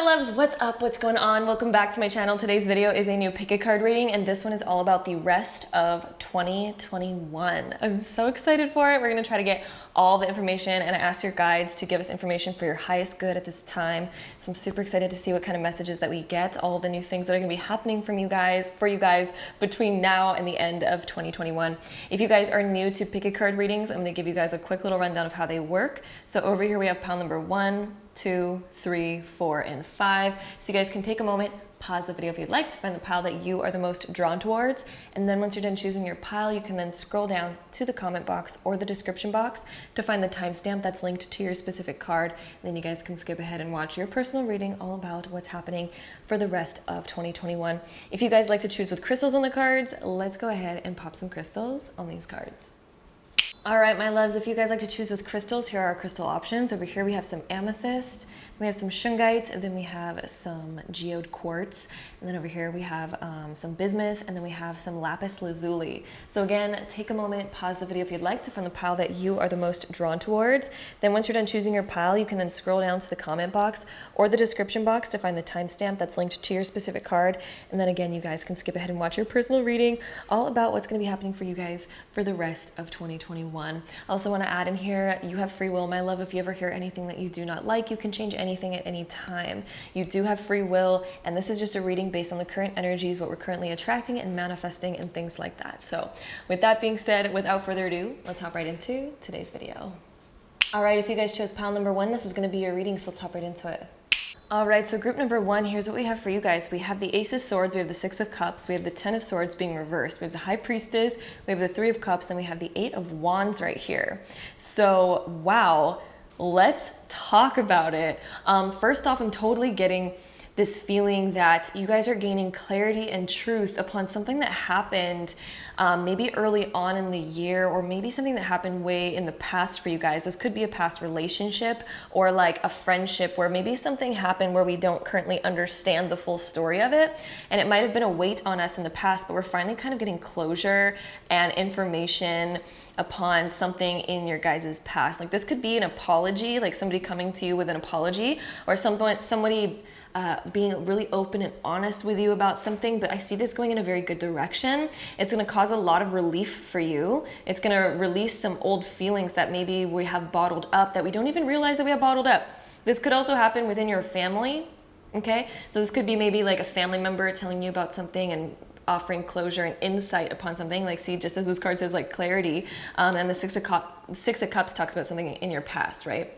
loves, what's up? What's going on? Welcome back to my channel. Today's video is a new pick a card reading, and this one is all about the rest of 2021. I'm so excited for it. We're going to try to get all the information, and I asked your guides to give us information for your highest good at this time. So I'm super excited to see what kind of messages that we get, all the new things that are going to be happening for you guys between now and the end of 2021. If you guys are new to pick a card readings, I'm going to give you guys a quick little rundown of how they work. So over here we have pile number 1, 2, 3, 4, and 5. So you guys can take a moment, pause the video if you'd like to find the pile that you are the most drawn towards. And then once you're done choosing your pile, you can then scroll down to the comment box or the description box to find the timestamp that's linked to your specific card. And then you guys can skip ahead and watch your personal reading all about what's happening for the rest of 2021. If you guys like to choose with crystals on the cards, let's go ahead and pop some crystals on these cards. All right, my loves, if you guys like to choose with crystals, here are our crystal options. Over here we have some amethyst, we have some shungite, and then we have some geode quartz, and then over here we have some bismuth, and then we have some lapis lazuli. So again, take a moment, pause the video if you'd like to find the pile that you are the most drawn towards. Then once you're done choosing your pile, you can then scroll down to the comment box or the description box to find the timestamp that's linked to your specific card. And then again, you guys can skip ahead and watch your personal reading all about what's going to be happening for you guys for the rest of 2021. I also want to add in here, you have free will, my love. If you ever hear anything that you do not like, you can change anything at any time. You do have free will, and this is just a reading based on the current energies, what we're currently attracting and manifesting and things like that. So with that being said, without further ado, let's hop right into today's video. All right, if you guys chose pile number 1, this is going to be your reading, so let's hop right into it. All right, so group number 1, here's what we have for you guys. We have the Ace of Swords, we have the 6 of Cups, we have the 10 of Swords being reversed, we have the High Priestess, we have the 3 of Cups, then we have the 8 of Wands right here. So, wow, let's talk about it. First off, I'm totally getting this feeling that you guys are gaining clarity and truth upon something that happened maybe early on in the year, or maybe something that happened way in the past for you guys. This could be a past relationship or like a friendship where maybe something happened where we don't currently understand the full story of it. And it might have been a weight on us in the past, but we're finally kind of getting closure and information upon something in your guys' past. Like this could be an apology, like somebody coming to you with an apology, or somebody being really open and honest with you about something. But I see this going in a very good direction. It's going to cause a lot of relief for you. It's going to release some old feelings that maybe we have bottled up that we don't even realize that we have bottled up. This could also happen within your family. Okay, so this could be maybe like a family member telling you about something and offering closure and insight upon something. Like, see, just as this card says, like clarity, and the Six of Cups talks about something in your past, right?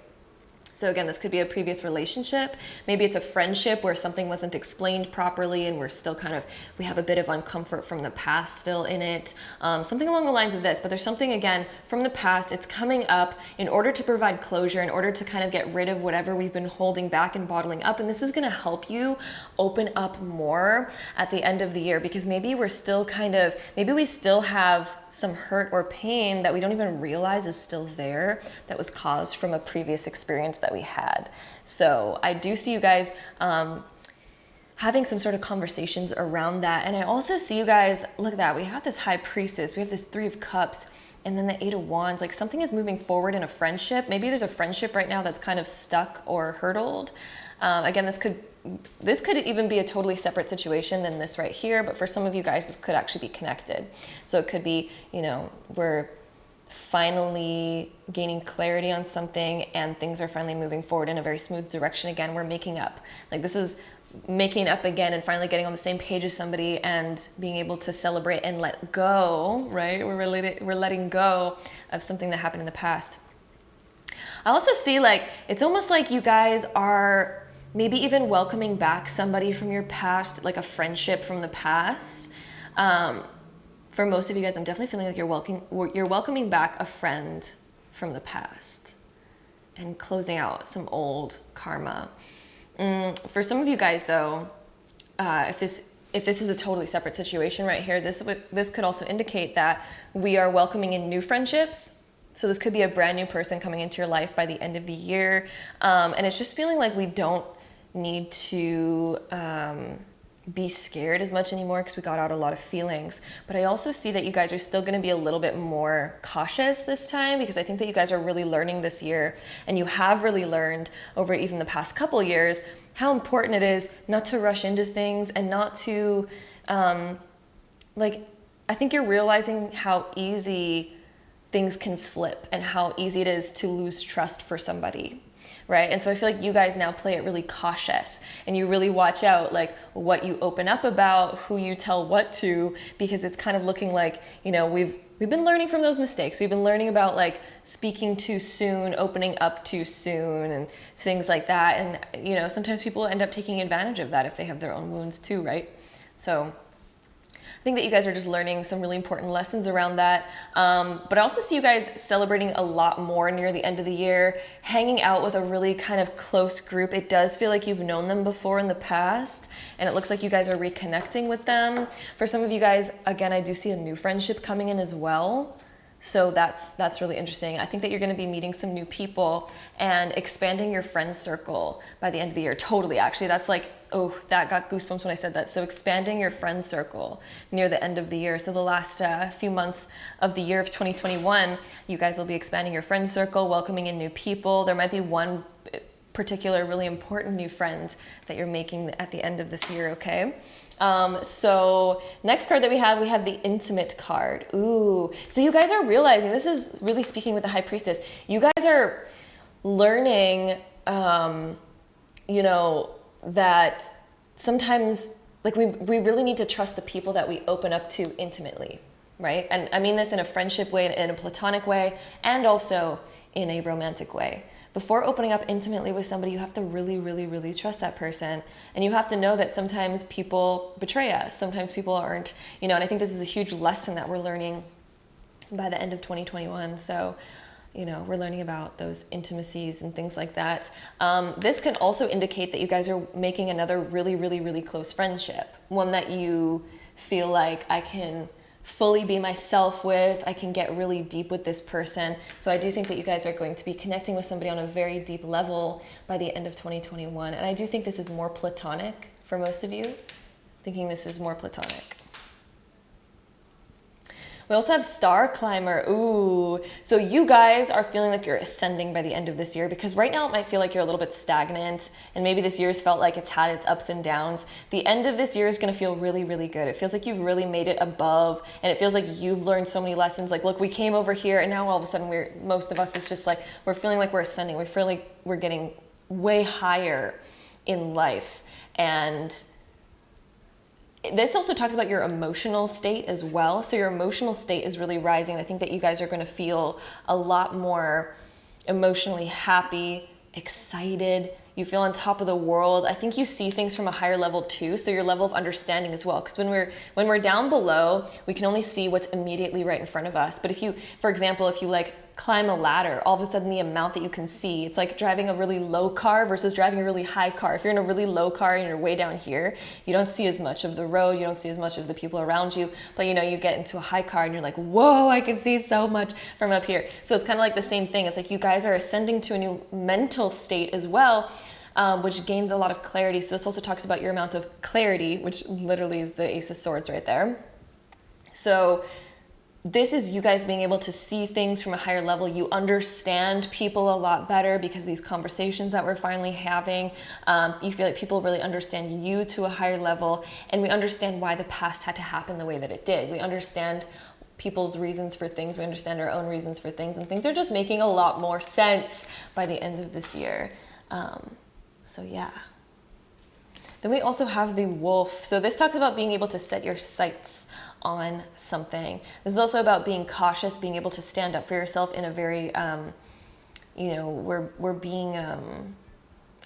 So again, this could be a previous relationship. Maybe it's a friendship where something wasn't explained properly and we're still we have a bit of uncomfort from the past still in it. Something along the lines of this, but there's something, again, from the past. It's coming up in order to provide closure, in order to kind of get rid of whatever we've been holding back and bottling up. And this is gonna help you open up more at the end of the year, because maybe we're still maybe we still have some hurt or pain that we don't even realize is still there, that was caused from a previous experience that we had. So I do see you guys having some sort of conversations around that. And I also see you guys, look at that, we have this High Priestess, we have this 3 of Cups, and then the 8 of Wands. Like something is moving forward in a friendship. Maybe there's a friendship right now that's kind of stuck or hurdled. Again, this could even be a totally separate situation than this right here, but for some of you guys, this could actually be connected. So it could be, we're finally gaining clarity on something and things are finally moving forward in a very smooth direction. Again, we're making up. Like this is making up again and finally getting on the same page as somebody and being able to celebrate and let go, right? We're letting go of something that happened in the past. I also see it's almost like you guys are maybe even welcoming back somebody from your past, like a friendship from the past. For most of you guys, I'm definitely feeling like you're welcoming back a friend from the past and closing out some old karma. For some of you guys, though, if this is a totally separate situation right here, this could also indicate that we are welcoming in new friendships. So this could be a brand new person coming into your life by the end of the year. And it's just feeling like we don't need to be scared as much anymore because we got out a lot of feelings. But I also see that you guys are still going to be a little bit more cautious this time, because I think that you guys are really learning this year, and you have really learned over even the past couple years how important it is not to rush into things and not to, like, I think you're realizing how easy things can flip and how easy it is to lose trust for somebody, right? And so I feel like you guys now play it really cautious and you really watch out like what you open up about, who you tell what to, because it's kind of looking like, you know, we've been learning from those mistakes. We've been learning about like speaking too soon, opening up too soon and things like that. And, you know, sometimes people end up taking advantage of that if they have their own wounds too, right? So I think that you guys are just learning some really important lessons around that. But I also see you guys celebrating a lot more near the end of the year, hanging out with a really kind of close group. It does feel like you've known them before in the past, and it looks like you guys are reconnecting with them. For some of you guys, again, I do see a new friendship coming in as well. So that's really interesting. I think that you're going to be meeting some new people and expanding your friend circle by the end of the year. Totally, actually. That's like, oh, that got goosebumps when I said that. So expanding your friend circle near the end of the year. So the last few months of the year of 2021, you guys will be expanding your friend circle, welcoming in new people. There might be one particular really important new friend that you're making at the end of this year, okay? So next card that we have the Intimate card. Ooh, so you guys are realizing, this is really speaking with the High Priestess, you guys are learning, you know, that sometimes like we really need to trust the people that we open up to intimately, right? And I mean this in a friendship way, in a platonic way, and also in a romantic way. Before opening up intimately with somebody, you have to really, really, really trust that person. And you have to know that sometimes people betray us. Sometimes people aren't, you know, and I think this is a huge lesson that we're learning by the end of 2021. So, you know, we're learning about those intimacies and things like that. This can also indicate that you guys are making another really, really, really close friendship. One that you feel like I can fully be myself with, I can get really deep with this person. So I do think that you guys are going to be connecting with somebody on a very deep level by the end of 2021. And I do think this is more platonic for most of you, thinking this is more platonic. We also have Star Climber. Ooh, so you guys are feeling like you're ascending by the end of this year, because right now it might feel like you're a little bit stagnant, and maybe this year's felt like it's had its ups and downs. The end of this year is going to feel really, really good. It feels like you've really made it above, and it feels like you've learned so many lessons. Like, look, we came over here, and now all of a sudden most of us, it's just like we're feeling like we're ascending. We feel like we're getting way higher in life. And this also talks about your emotional state as well. So your emotional state is really rising. I think that you guys are going to feel a lot more emotionally happy, excited. You feel on top of the world. I think you see things from a higher level too. So your level of understanding as well. Because when we're down below, we can only see what's immediately right in front of us. But if you, for example, if you like climb a ladder, all of a sudden the amount that you can see, it's like driving a really low car versus driving a really high car. If you're in a really low car and you're way down here, you don't see as much of the road, you don't see as much of the people around you, but you know, you get into a high car and you're like, whoa, I can see so much from up here. So it's kind of like the same thing. It's like you guys are ascending to a new mental state as well, which gains a lot of clarity. So this also talks about your amount of clarity, which literally is the Ace of Swords right there. So this is you guys being able to see things from a higher level. You understand people a lot better because these conversations that we're finally having, you feel like people really understand you to a higher level, and we understand why the past had to happen the way that it did. We understand people's reasons for things. We understand our own reasons for things, and things are just making a lot more sense by the end of this year. So yeah. Then we also have the Wolf. So this talks about being able to set your sights on something. This is also about being cautious, being able to stand up for yourself in a very, you know, we're being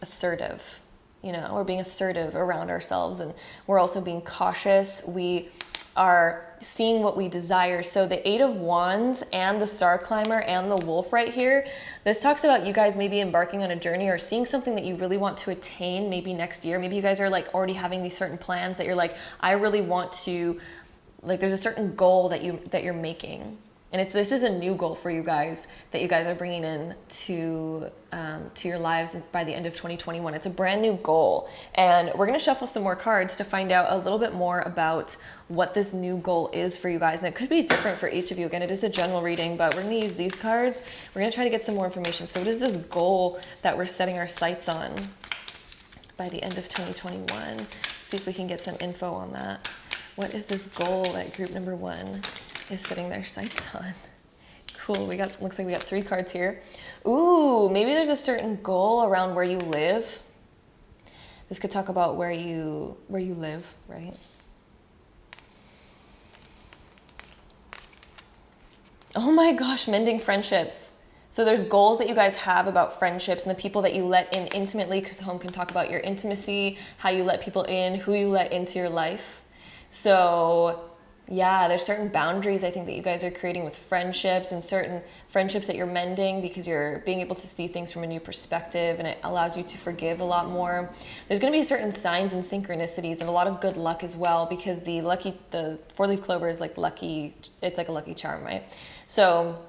assertive. You know, we're being assertive around ourselves, and we're also being cautious. We are seeing what we desire. So the Eight of Wands and the Star Climber and the Wolf right here, this talks about you guys maybe embarking on a journey or seeing something that you really want to attain maybe next year. Maybe you guys are like already having these certain plans that you're like, I really want to, like there's a certain goal that you're making. And this is a new goal for you guys that you guys are bringing in to your lives by the end of 2021. It's a brand new goal. And we're going to shuffle some more cards to find out a little bit more about what this new goal is for you guys. And it could be different for each of you. Again, it is a general reading, but we're going to use these cards. We're going to try to get some more information. So what is this goal that we're setting our sights on by the end of 2021. Let's see if we can get some info on that. What is this goal that group number 1 is setting their sights on? Cool, looks like we got 3 cards here. Ooh, maybe there's a certain goal around where you live. This could talk about where you live, right? Oh my gosh, mending friendships. So there's goals that you guys have about friendships and the people that you let in intimately, because the home can talk about your intimacy, how you let people in, who you let into your life. So yeah, there's certain boundaries I think that you guys are creating with friendships, and certain friendships that you're mending because you're being able to see things from a new perspective, and it allows you to forgive a lot more. There's going to be certain signs and synchronicities and a lot of good luck as well, because the 4-leaf clover is like lucky. It's like a lucky charm, right? So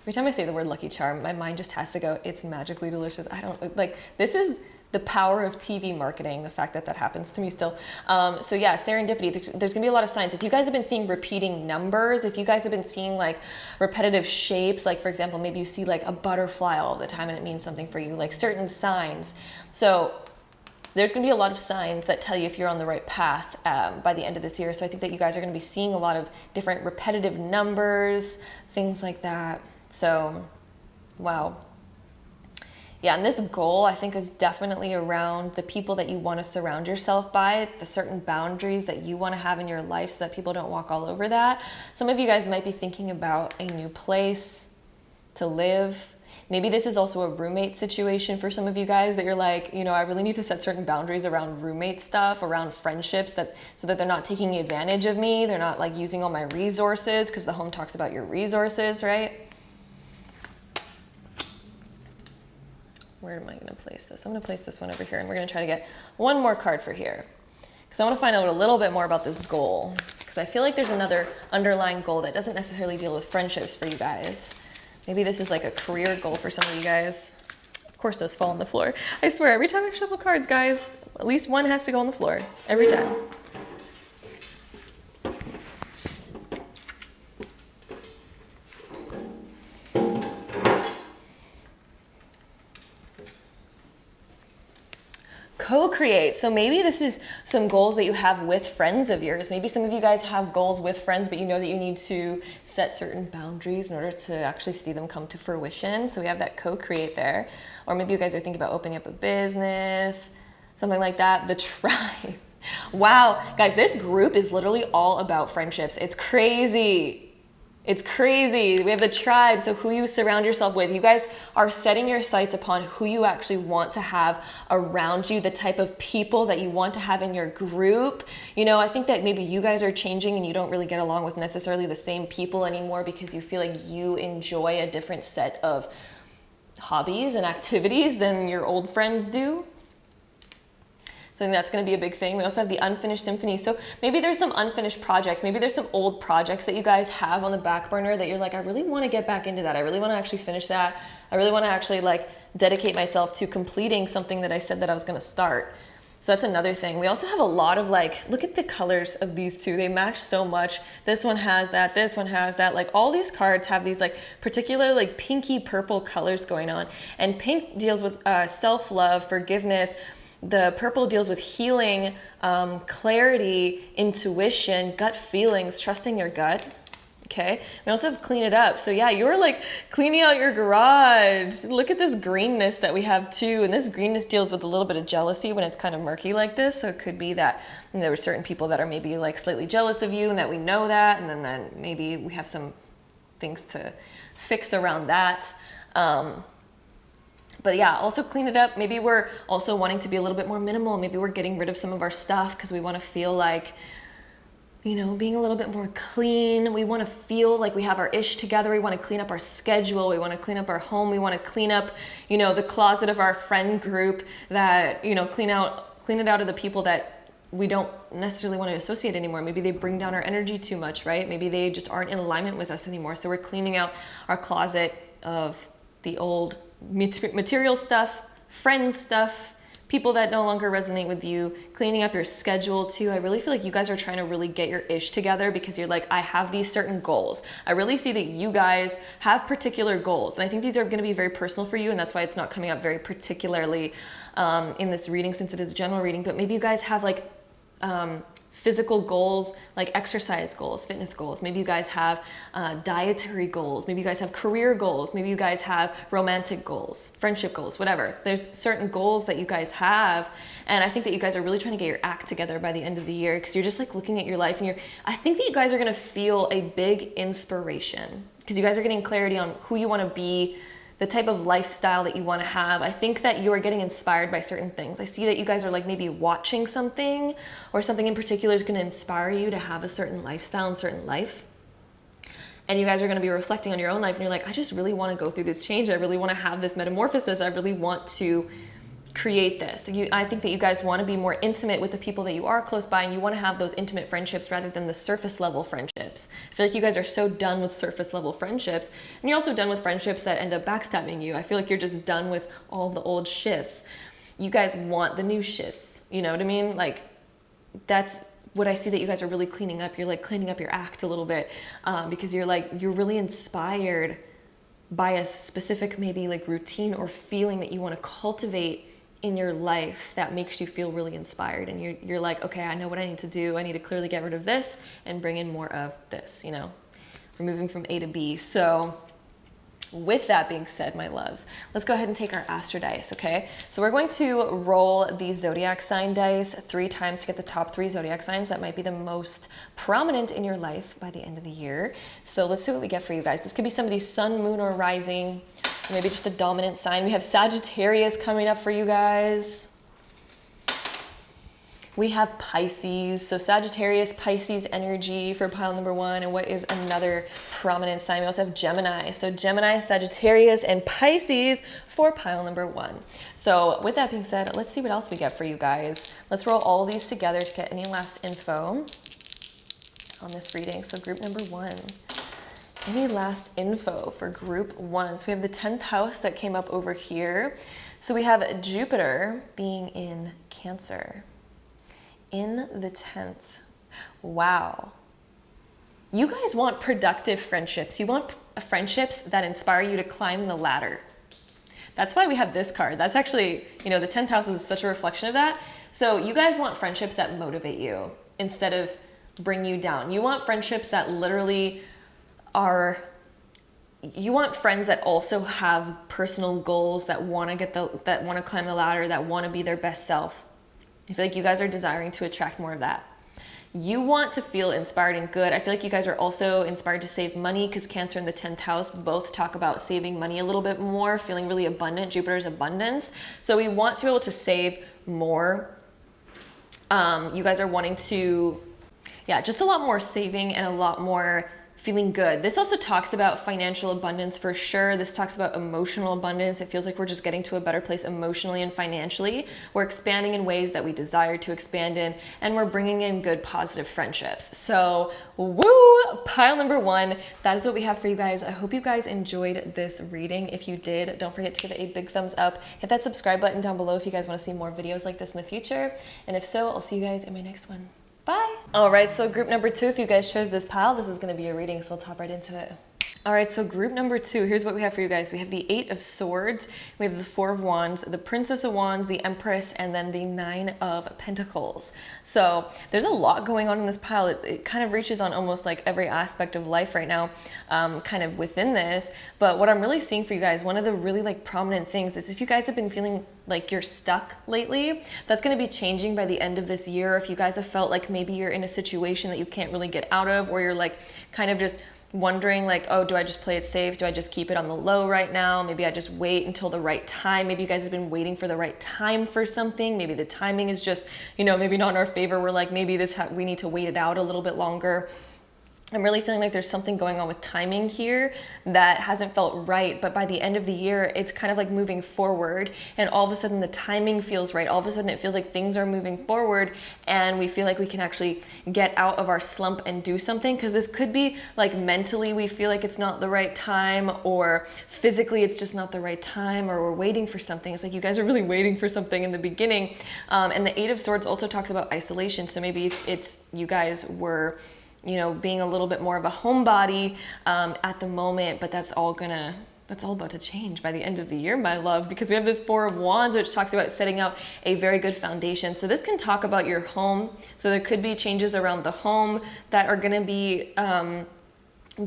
every time I say the word lucky charm, my mind just has to go, it's magically delicious. I don't like, this is the power of TV marketing, the fact that that happens to me still. So yeah, serendipity, there's gonna be a lot of signs. If you guys have been seeing repeating numbers, if you guys have been seeing like repetitive shapes, like for example, maybe you see like a butterfly all the time and it means something for you, like certain signs. So there's gonna be a lot of signs that tell you if you're on the right path by the end of this year. So I think that you guys are gonna be seeing a lot of different repetitive numbers, things like that. So, wow. Yeah, and this goal, I think, is definitely around the people that you want to surround yourself by, the certain boundaries that you want to have in your life so that people don't walk all over that. Some of you guys might be thinking about a new place to live. Maybe this is also a roommate situation for some of you guys, that you're like, you know, I really need to set certain boundaries around roommate stuff, around friendships, so that they're not taking advantage of me. They're not like using all my resources, because the home talks about your resources, right? Where am I going to place this? I'm going to place this one over here, and we're going to try to get one more card for here, because I want to find out a little bit more about this goal, because I feel like there's another underlying goal that doesn't necessarily deal with friendships for you guys. Maybe this is like a career goal for some of you guys. Of course, those fall on the floor. I swear, every time I shuffle cards, guys, at least one has to go on the floor. Every time. Co-create. So maybe this is some goals that you have with friends of yours. Maybe some of you guys have goals with friends, but you know that you need to set certain boundaries in order to actually see them come to fruition. So we have that co-create there. Or maybe you guys are thinking about opening up a business, something like that. The tribe. Wow, guys, this group is literally all about friendships. It's crazy. It's crazy. We have the tribe, so who you surround yourself with. You guys are setting your sights upon who you actually want to have around you, the type of people that you want to have in your group. You know, I think that maybe you guys are changing and you don't really get along with necessarily the same people anymore, because you feel like you enjoy a different set of hobbies and activities than your old friends do. So I think that's going to be a big thing. We also have the unfinished symphony. So maybe there's some unfinished projects. Maybe there's some old projects that you guys have on the back burner that you're like, I really want to get back into that. I really want to actually finish that. I really want to actually like dedicate myself to completing something that I said that I was going to start. So that's another thing. We also have a lot of like, look at the colors of these two. They match so much. This one has that, this one has that. Like all these cards have these like particular like pinky purple colors going on. And pink deals with self-love, forgiveness. The purple deals with healing, clarity, intuition, gut feelings, trusting your gut. Okay. We also have clean it up. So yeah, you're like cleaning out your garage. Look at this greenness that we have too. And this greenness deals with a little bit of jealousy when it's kind of murky like this. So it could be that there were certain people that are maybe like slightly jealous of you, and that we know that. And then maybe we have some things to fix around that. But yeah, also clean it up. Maybe we're also wanting to be a little bit more minimal. Maybe we're getting rid of some of our stuff because we want to feel like, you know, being a little bit more clean. We want to feel like we have our ish together. We want to clean up our schedule. We want to clean up our home. We want to clean up, you know, the closet of our friend group, that, you know, clean it out of the people that we don't necessarily want to associate anymore. Maybe they bring down our energy too much, right? Maybe they just aren't in alignment with us anymore. So we're cleaning out our closet of the old material stuff, friends stuff, people that no longer resonate with you, cleaning up your schedule too. I really feel like you guys are trying to really get your ish together because you're like, I have these certain goals. I really see that you guys have particular goals. And I think these are going to be very personal for you. And that's why it's not coming up very particularly in this reading, since it is a general reading. But maybe you guys have like physical goals, like exercise goals, fitness goals. Maybe you guys have dietary goals. Maybe you guys have career goals. Maybe you guys have romantic goals, friendship goals, whatever. There's certain goals that you guys have. And I think that you guys are really trying to get your act together by the end of the year, because you're just like looking at your life and I think that you guys are going to feel a big inspiration because you guys are getting clarity on who you want to be, the type of lifestyle that you want to have. I think that you are getting inspired by certain things. I see that you guys are like maybe watching something, or something in particular is going to inspire you to have a certain lifestyle and certain life. And you guys are going to be reflecting on your own life and you're like, I just really want to go through this change. I really want to have this metamorphosis. I really want to create this. I think that you guys want to be more intimate with the people that you are close by, and you want to have those intimate friendships rather than the surface level friendships. I feel like you guys are so done with surface level friendships, and you're also done with friendships that end up backstabbing you. I feel like you're just done with all the old shiz. You guys want the new shiz. You know what I mean? Like, that's what I see that you guys are really cleaning up. You're like cleaning up your act a little bit because you're really inspired by a specific maybe like routine or feeling that you want to cultivate in your life that makes you feel really inspired, and you're like, okay, I know what I need to do. I need to clearly get rid of this and bring in more of this, you know. We're moving from A to B. So with that being said, my loves, let's go ahead and take our Astro dice, okay? So we're going to roll the zodiac sign dice 3 times to get the top 3 zodiac signs that might be the most prominent in your life by the end of the year. So let's see what we get for you guys. This could be somebody's sun, moon, or rising, or maybe just a dominant sign. We have Sagittarius coming up for you guys. We have Pisces. So Sagittarius, Pisces energy for pile number 1. And what is another prominent sign? We also have Gemini. So Gemini, Sagittarius, and Pisces for pile number 1. So with that being said, let's see what else we get for you guys. Let's roll all of these together to get any last info on this reading. So group number 1. Any last info for group 1? So we have the 10th house that came up over here. So we have Jupiter being in Cancer. In the 10th. Wow. You guys want productive friendships. You want friendships that inspire you to climb the ladder. That's why we have this card. That's actually, you know, the 10th house is such a reflection of that. So you guys want friendships that motivate you instead of bring you down. You want friendships that literally you want friends that also have personal goals, that want to climb the ladder, that want to be their best self. I feel like you guys are desiring to attract more of that. You want to feel inspired and good. I feel like you guys are also inspired to save money, because Cancer and the 10th house both talk about saving money a little bit more, feeling really abundant. Jupiter's abundance. So we want to be able to save more. You guys are wanting to, just a lot more saving and a lot more feeling good. This also talks about financial abundance for sure. This talks about emotional abundance. It feels like we're just getting to a better place emotionally and financially. We're expanding in ways that we desire to expand in, and we're bringing in good, positive friendships. So, woo! Pile number 1. That is what we have for you guys. I hope you guys enjoyed this reading. If you did, don't forget to give it a big thumbs up. Hit that subscribe button down below if you guys want to see more videos like this in the future. And if so, I'll see you guys in my next one. Bye. All right, so group number 2, if you guys chose this pile, this is going to be a reading, so we'll hop right into it. All right, so group number 2, here's what we have for you guys. We have the 8 of Swords, we have the 4 of Wands, the Princess of Wands, the Empress, and then the 9 of Pentacles. So there's a lot going on in this pile. It kind of reaches on almost like every aspect of life right now, kind of within this. But what I'm really seeing for you guys, one of the really like prominent things is if you guys have been feeling like you're stuck lately, that's going to be changing by the end of this year. If you guys have felt like maybe you're in a situation that you can't really get out of, or you're like kind of just wondering like, oh, do I just play it safe? Do I just keep it on the low right now? Maybe I just wait until the right time. Maybe you guys have been waiting for the right time for something. Maybe the timing is just, you know, maybe not in our favor. We're like, maybe we need to wait it out a little bit longer. I'm really feeling like there's something going on with timing here that hasn't felt right, but by the end of the year, it's kind of like moving forward, and all of a sudden the timing feels right. All of a sudden it feels like things are moving forward, and we feel like we can actually get out of our slump and do something, because this could be like mentally we feel like it's not the right time, or physically it's just not the right time, or we're waiting for something. It's like you guys are really waiting for something in the beginning. And the Eight of Swords also talks about isolation. So maybe if it's you guys were, you know, being a little bit more of a homebody at the moment, but that's all about to change by the end of the year, my love, because we have this Four of Wands, which talks about setting out a very good foundation. So this can talk about your home. So there could be changes around the home that are going to be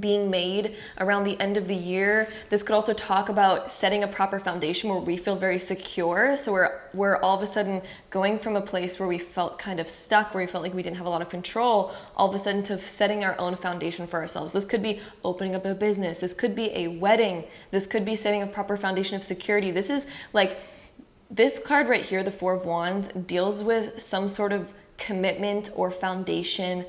being made around the end of the year. This could also talk about setting a proper foundation where we feel very secure. So we're all of a sudden going from a place where we felt kind of stuck, where we felt like we didn't have a lot of control, all of a sudden to setting our own foundation for ourselves. This could be opening up a business. This could be a wedding. This could be setting a proper foundation of security. This is like, this card right here, the Four of Wands, deals with some sort of commitment or foundation,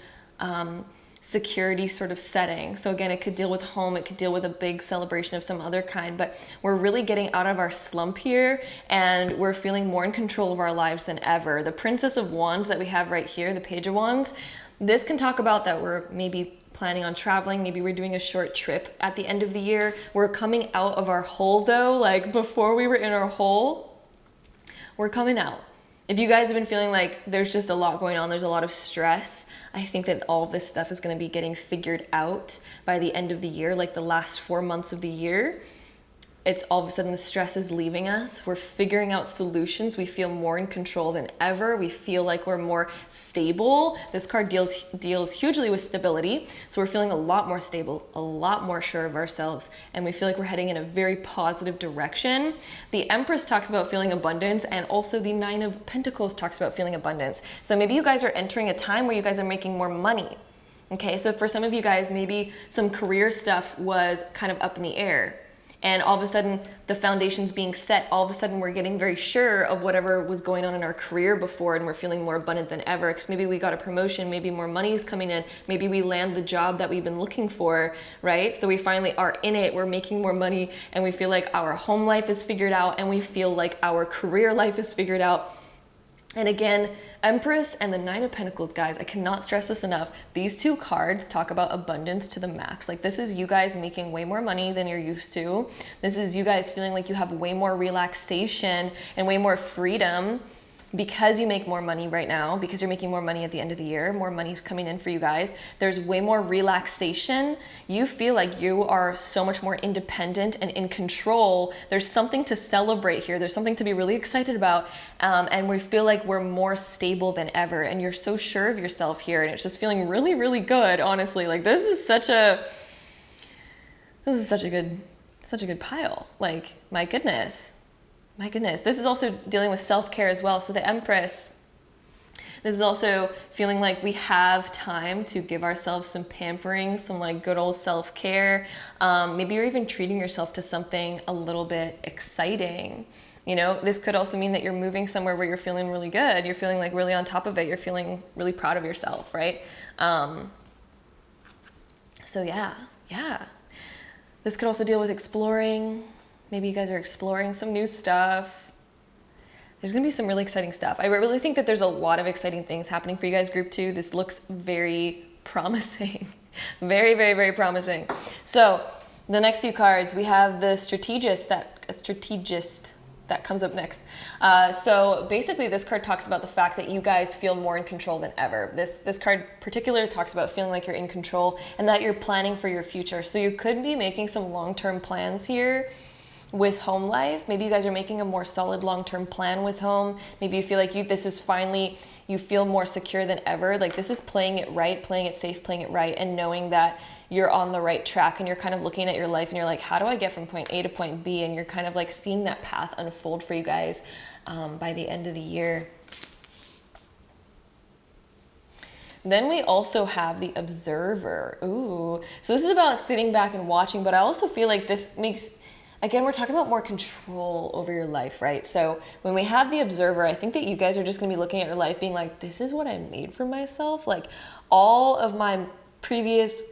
security sort of setting. So again, it could deal with home, it could deal with a big celebration of some other kind, but we're really getting out of our slump here, and we're feeling more in control of our lives than ever. The Princess of Wands that we have right here, the Page of Wands, this can talk about that we're maybe planning on traveling, maybe we're doing a short trip at the end of the year. We're coming out of our hole though, like before we were in our hole, we're coming out. If you guys have been feeling like there's just a lot going on, there's a lot of stress, I think that all of this stuff is going to be getting figured out by the end of the year, like the last 4 months of the year. It's all of a sudden the stress is leaving us. We're figuring out solutions. We feel more in control than ever. We feel like we're more stable. This card deals hugely with stability. So we're feeling a lot more stable, a lot more sure of ourselves, and we feel like we're heading in a very positive direction. The Empress talks about feeling abundance, and also the Nine of Pentacles talks about feeling abundance. So maybe you guys are entering a time where you guys are making more money. Okay, so for some of you guys, maybe some career stuff was kind of up in the air, and all of a sudden the foundation's being set. All of a sudden we're getting very sure of whatever was going on in our career before, and we're feeling more abundant than ever, because maybe we got a promotion, maybe more money is coming in, maybe we land the job that we've been looking for, right? So we finally are in it, we're making more money, and we feel like our home life is figured out, and we feel like our career life is figured out. And again, Empress and the Nine of Pentacles, guys, I cannot stress this enough. These two cards talk about abundance to the max. Like, this is you guys making way more money than you're used to. This is you guys feeling like you have way more relaxation and way more freedom because you make more money right now, because you're making more money at the end of the year. More money's coming in for you guys. There's way more relaxation. You feel like you are so much more independent and in control. There's something to celebrate here. There's something to be really excited about. And we feel like we're more stable than ever. And you're so sure of yourself here. And it's just feeling really, really good, honestly. Like, this is such a good pile. Like, my goodness. My goodness. This is also dealing with self-care as well. So the Empress, this is also feeling like we have time to give ourselves some pampering, some like good old self-care. Maybe you're even treating yourself to something a little bit exciting. You know, this could also mean that you're moving somewhere where you're feeling really good. You're feeling like really on top of it. You're feeling really proud of yourself, right? So yeah. This could also deal with exploring. Maybe you guys are exploring some new stuff. There's gonna be some really exciting stuff. I really think that there's a lot of exciting things happening for you guys, group 2. This looks very promising. Very, very, very promising. So the next few cards, we have the strategist that comes up next. So basically this card talks about the fact that you guys feel more in control than ever. This card particularly talks about feeling like you're in control and that you're planning for your future. So you could be making some long-term plans here with home life. Maybe you guys are making a more solid long-term plan with home. Maybe you feel like this is finally, you feel more secure than ever. Like, this is playing it right, playing it safe, playing it right, and knowing that you're on the right track, and you're kind of looking at your life and you're like, how do I get from point A to point B? And you're kind of like seeing that path unfold for you guys by the end of the year. Then we also have the Observer. Ooh, so this is about sitting back and watching, but I also feel like this makes, again, we're talking about more control over your life, right? So when we have the Observer, I think that you guys are just gonna be looking at your life being like, this is what I made for myself. Like, all of my previous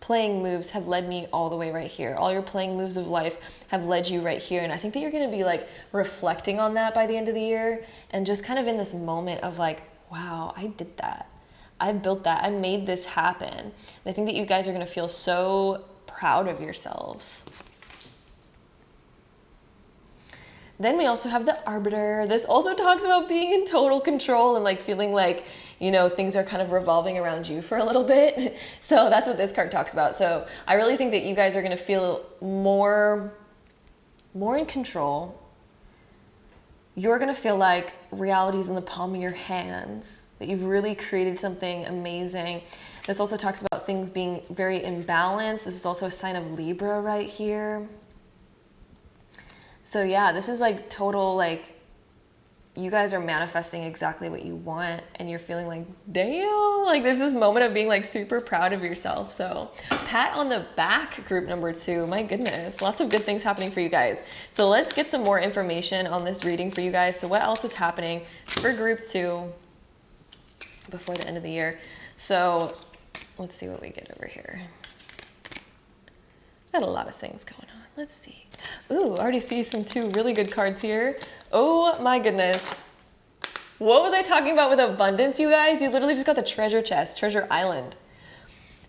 playing moves have led me all the way right here. All your playing moves of life have led you right here. And I think that you're going to be like reflecting on that by the end of the year, and just kind of in this moment of like, wow, I did that. I built that. I made this happen. And I think that you guys are going to feel so proud of yourselves. Then we also have the Arbiter. This also talks about being in total control and like feeling like, you know, things are kind of revolving around you for a little bit. So that's what this card talks about. So I really think that you guys are going to feel more in control. You're going to feel like reality's in the palm of your hands, that you've really created something amazing. This also talks about things being very imbalanced. This is also a sign of Libra right here. So yeah, this is like total, like, you guys are manifesting exactly what you want, and you're feeling like, damn, like there's this moment of being like super proud of yourself. So pat on the back, group number 2. My goodness, lots of good things happening for you guys. So let's get some more information on this reading for you guys. So what else is happening for group 2 before the end of the year? So let's see what we get over here. Got a lot of things going on. Let's see. Ooh, I already see some 2 really good cards here. Oh my goodness. What was I talking about with abundance, you guys? You literally just got the treasure chest, treasure island.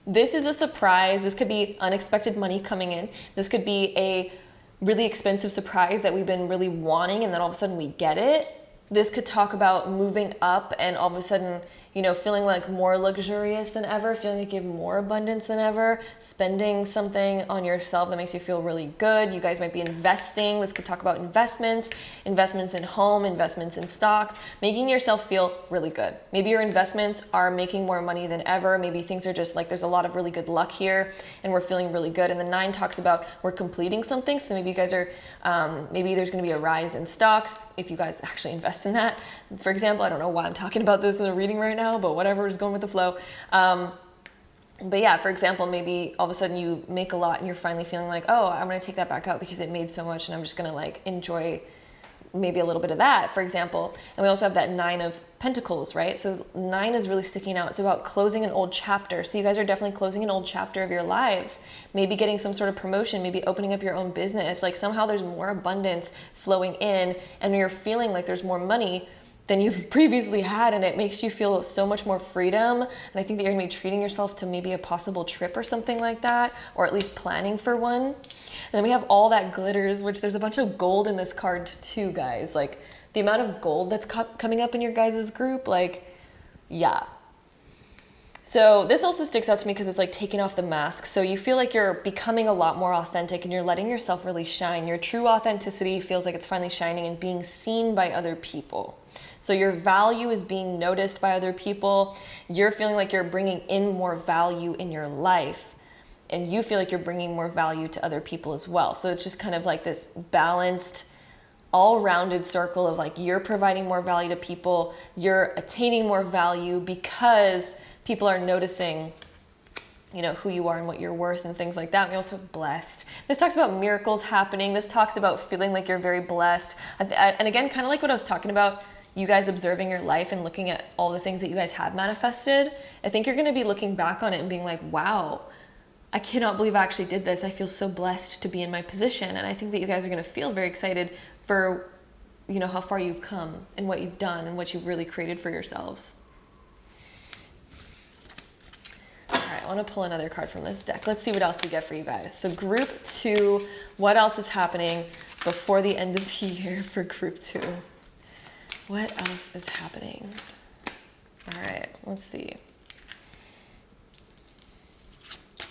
This is a surprise. This could be unexpected money coming in. This could be a really expensive surprise that we've been really wanting, and then all of a sudden we get it. This could talk about moving up and all of a sudden, you know, feeling like more luxurious than ever, feeling like you have more abundance than ever, spending something on yourself that makes you feel really good. You guys might be investing. This could talk about investments in home, investments in stocks, making yourself feel really good. Maybe your investments are making more money than ever. Maybe things are just like, there's a lot of really good luck here and we're feeling really good. And the 9 talks about we're completing something. So maybe you guys are, maybe there's going to be a rise in stocks if you guys actually invest in that. For example, I don't know why I'm talking about this in the reading right now, but whatever, is going with the flow. But yeah, for example, maybe all of a sudden you make a lot and you're finally feeling like, oh, I'm going to take that back out because it made so much and I'm just going to like enjoy maybe a little bit of that, for example. And we also have that 9 of Pentacles, right? So 9 is really sticking out. It's about closing an old chapter. So you guys are definitely closing an old chapter of your lives, maybe getting some sort of promotion, maybe opening up your own business. Like somehow there's more abundance flowing in and you're feeling like there's more money than you've previously had, and it makes you feel so much more freedom. And I think that you're gonna be treating yourself to maybe a possible trip or something like that, or at least planning for one. And then we have all that glitters, which there's a bunch of gold in this card too, guys. Like the amount of gold that's coming up in your guys' group, like, yeah. So this also sticks out to me because it's like taking off the mask. So you feel like you're becoming a lot more authentic and you're letting yourself really shine. Your true authenticity feels like it's finally shining and being seen by other people. So your value is being noticed by other people. You're feeling like you're bringing in more value in your life, and you feel like you're bringing more value to other people as well. So it's just kind of like this balanced, all-rounded circle of like you're providing more value to people, you're attaining more value because people are noticing, you know, who you are and what you're worth and things like that. We also have blessed. This talks about miracles happening. This talks about feeling like you're very blessed. And again, kind of like what I was talking about, you guys observing your life and looking at all the things that you guys have manifested. I think you're going to be looking back on it and being like, wow, I cannot believe I actually did this. I feel so blessed to be in my position. And I think that you guys are going to feel very excited for, you know, how far you've come and what you've done and what you've really created for yourselves. All right, I want to pull another card from this deck. Let's see what else we get for you guys. So group 2, what else is happening before the end of the year for group 2? What else is happening? All right, let's see.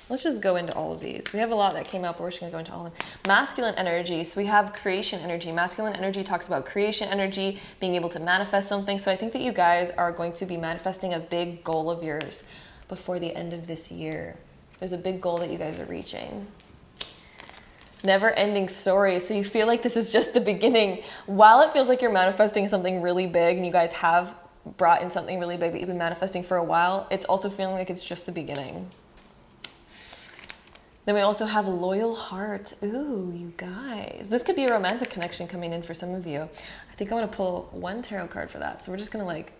Let's just go into all of these. We have a lot that came up, but we're just gonna go into all of them. Masculine energy, so we have creation energy. Masculine energy talks about creation energy, being able to manifest something. So I think that you guys are going to be manifesting a big goal of yours before the end of this year. There's a big goal that you guys are reaching. Never-ending story. So you feel like this is just the beginning. While it feels like you're manifesting something really big and you guys have brought in something really big that you've been manifesting for a while, it's also feeling like it's just the beginning. Then we also have loyal heart. Ooh, you guys. This could be a romantic connection coming in for some of you. I think I'm going to pull one tarot card for that. So we're just going to like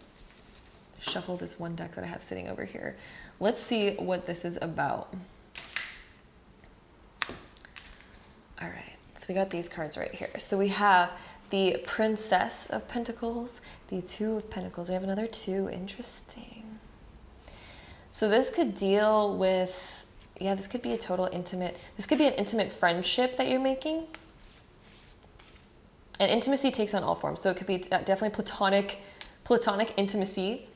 shuffle this one deck that I have sitting over here. Let's see what this is about. All right, so we got these cards right here. So we have the Princess of Pentacles, the Two of Pentacles. We have another two. Interesting. So this could deal with, yeah, this could be a total intimate, this could be an intimate friendship that you're making. And intimacy takes on all forms. So it could be definitely platonic intimacy,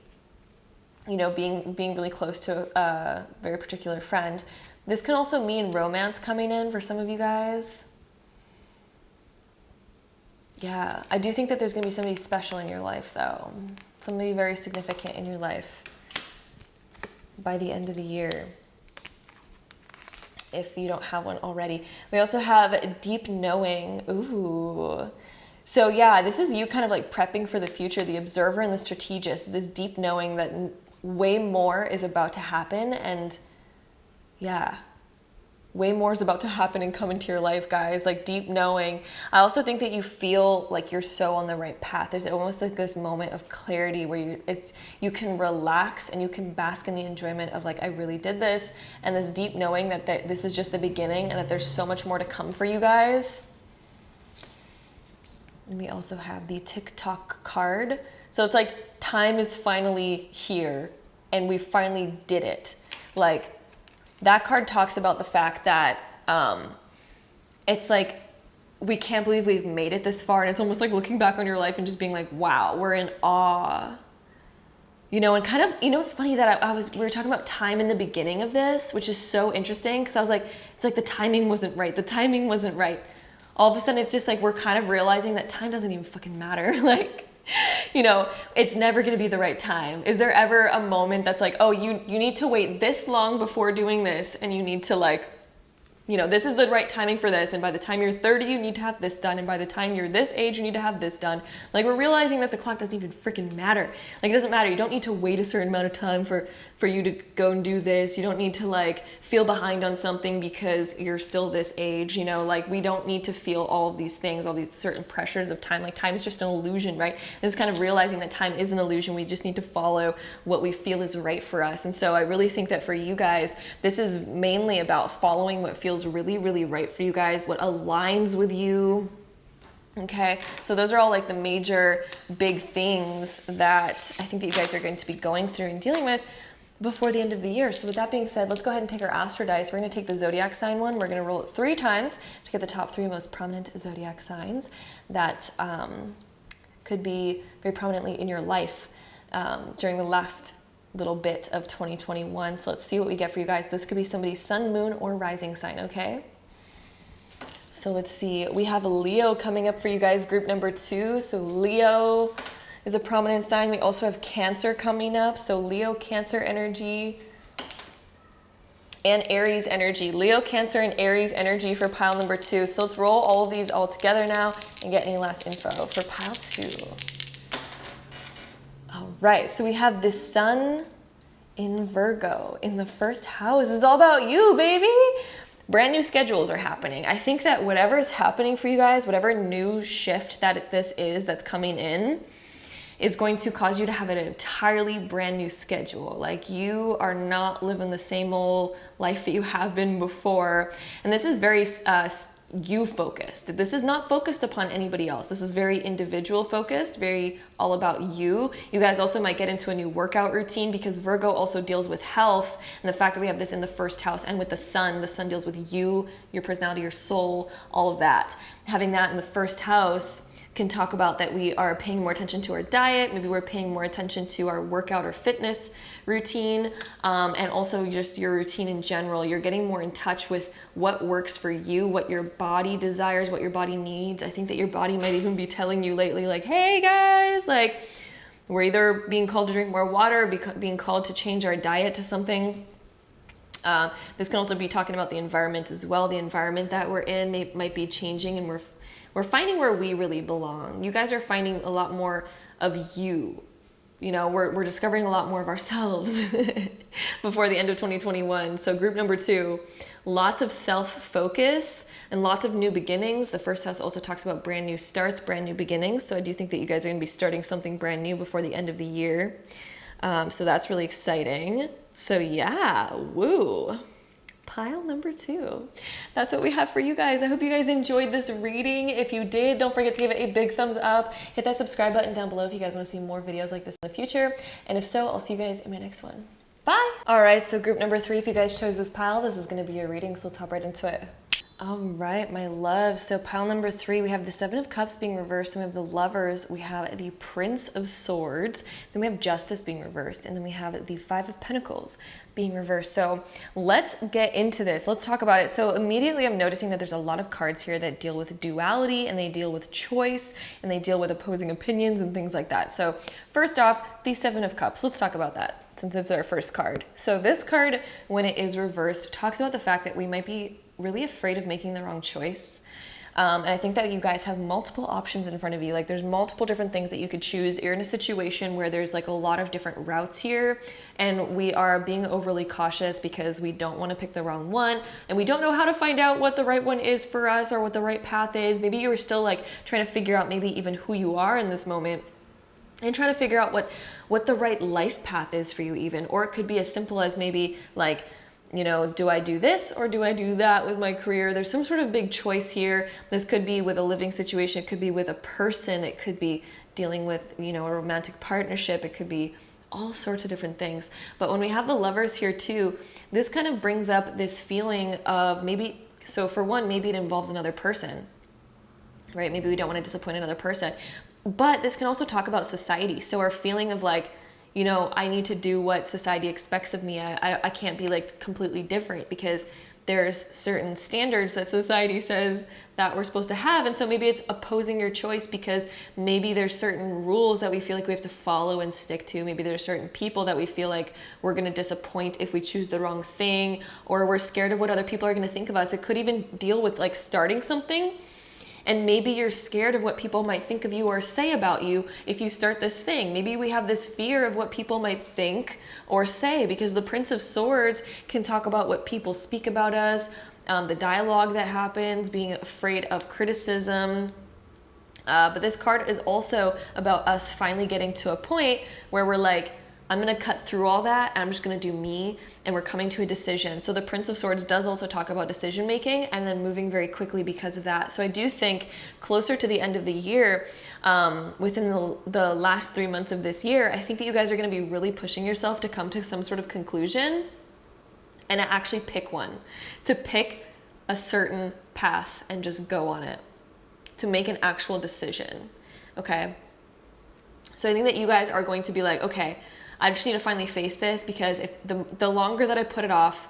you know, being really close to a very particular friend. This can also mean romance coming in for some of you guys. Yeah, I do think that there's going to be somebody special in your life, though. Somebody very significant in your life by the end of the year, if you don't have one already. We also have deep knowing. Ooh. So yeah, this is you kind of like prepping for the future, the observer and the strategist, this deep knowing that way more is about to happen. And yeah, way more is about to happen and come into your life, guys. Like deep knowing. I also think that you feel like you're so on the right path. There's almost like this moment of clarity where you can relax and you can bask in the enjoyment of like, I really did this. And this deep knowing that this is just the beginning and that there's so much more to come for you guys. And we also have the TikTok card. So it's like time is finally here and we finally did it. Like, that card talks about the fact that it's like, we can't believe we've made it this far. And it's almost like looking back on your life and just being like, wow, we're in awe. You know, and kind of, you know, it's funny that we were talking about time in the beginning of this, which is so interesting. Cause I was like, it's like the timing wasn't right. The timing wasn't right. All of a sudden it's just like, we're kind of realizing that time doesn't even fucking matter. Like, you know, it's never going to be the right time. Is there ever a moment that's like, oh, you need to wait this long before doing this, and you need to like, you know, this is the right timing for this, and by the time you're 30, you need to have this done, and by the time you're this age, you need to have this done. Like, we're realizing that the clock doesn't even freaking matter. Like, it doesn't matter. You don't need to wait a certain amount of time for you to go and do this. You don't need to like feel behind on something because you're still this age, you know, like we don't need to feel all of these things, all these certain pressures of time. Like, time is just an illusion, right? This is kind of realizing that time is an illusion. We just need to follow what we feel is right for us. And so I really think that for you guys, this is mainly about following what feels really, really right for you guys, what aligns with you. Okay, so those are all like the major big things that I think that you guys are going to be going through and dealing with before the end of the year. So with that being said, let's go ahead and take our Astro Dice. We're going to take the Zodiac sign one. We're going to roll it 3 times to get the top 3 most prominent Zodiac signs that could be very prominently in your life during the last little bit of 2021. So let's see what we get for you guys. This could be somebody's sun, moon, or rising sign, okay? So let's see. We have a Leo coming up for you guys, group number 2. So Leo is a prominent sign. We also have Cancer coming up. So Leo, Cancer energy, and Aries energy. Leo, Cancer, and Aries energy for pile number 2. So let's roll all of these all together now and get any last info for pile 2. All right, so we have the sun in Virgo in the first house. This is all about you, baby. Brand new schedules are happening. I think that whatever is happening for you guys, whatever new shift that this is that's coming in, is going to cause you to have an entirely brand new schedule. Like, you are not living the same old life that you have been before. And this is very you focused. This is not focused upon anybody else. This is very individual focused, very all about you. You guys also might get into a new workout routine because Virgo also deals with health, and the fact that we have this in the first house, and with the sun deals with you, your personality, your soul, all of that. Having that in the first house can talk about that we are paying more attention to our diet, maybe we're paying more attention to our workout or fitness routine, and also just your routine in general. You're getting more in touch with what works for you, what your body desires, what your body needs. I think that your body might even be telling you lately, like, hey guys, like, we're either being called to drink more water, being called to change our diet to something. This can also be talking about the environment as well. The environment that we're in might be changing, and we're finding where we really belong. You guys are finding a lot more of you. You know, we're discovering a lot more of ourselves before the end of 2021. So group number 2, lots of self-focus and lots of new beginnings. The first house also talks about brand new starts, brand new beginnings. So I do think that you guys are going to be starting something brand new before the end of the year. So that's really exciting. So yeah, woo. pile number 2. That's what we have for you guys. I hope you guys enjoyed this reading. If you did, don't forget to give it a big thumbs up. Hit that subscribe button down below if you guys want to see more videos like this in the future. And if so, I'll see you guys in my next one. Bye. All right, so group number 3, if you guys chose this pile, this is going to be your reading, so let's hop right into it. All right, my love. So pile number 3, we have the 7 of Cups being reversed, and we have the Lovers, we have the Prince of Swords, then we have Justice being reversed, and then we have the 5 of Pentacles being reversed. So let's get into this. Let's talk about it. So immediately I'm noticing that there's a lot of cards here that deal with duality, and they deal with choice, and they deal with opposing opinions and things like that. So first off, the 7 of Cups. Let's talk about that since it's our first card. So this card, when it is reversed, talks about the fact that we might be really afraid of making the wrong choice. And I think that you guys have multiple options in front of you. Like there's multiple different things that you could choose. You're in a situation where there's like a lot of different routes here, and we are being overly cautious because we don't want to pick the wrong one, and we don't know how to find out what the right one is for us or what the right path is. Maybe you were still like trying to figure out maybe even who you are in this moment, and trying to figure out what the right life path is for you even. Or it could be as simple as maybe like, you know, do I do this or do I do that with my career? There's some sort of big choice here. This could be with a living situation. It could be with a person. It could be dealing with, you know, a romantic partnership. It could be all sorts of different things. But when we have the Lovers here too, this kind of brings up this feeling of maybe, so for one, maybe it involves another person, right? Maybe we don't want to disappoint another person. But this can also talk about society. So our feeling of like, you know, I need to do what society expects of me. I can't be like completely different because there's certain standards that society says that we're supposed to have. And so maybe it's opposing your choice because maybe there's certain rules that we feel like we have to follow and stick to. Maybe there's certain people that we feel like we're going to disappoint if we choose the wrong thing, or we're scared of what other people are going to think of us. It could even deal with like starting something, and maybe you're scared of what people might think of you or say about you if you start this thing. Maybe we have this fear of what people might think or say, because the Prince of Swords can talk about what people speak about us, the dialogue that happens, being afraid of criticism. But this card is also about us finally getting to a point where we're like, I'm going to cut through all that and I'm just going to do me, and we're coming to a decision. So the Prince of Swords does also talk about decision making and then moving very quickly because of that. So I do think closer to the end of the year, within the last 3 months of this year, I think that you guys are going to be really pushing yourself to come to some sort of conclusion and to actually pick one, to pick a certain path and just go on it, to make an actual decision. Okay. So I think that you guys are going to be like, okay, I just need to finally face this, because if the longer that I put it off,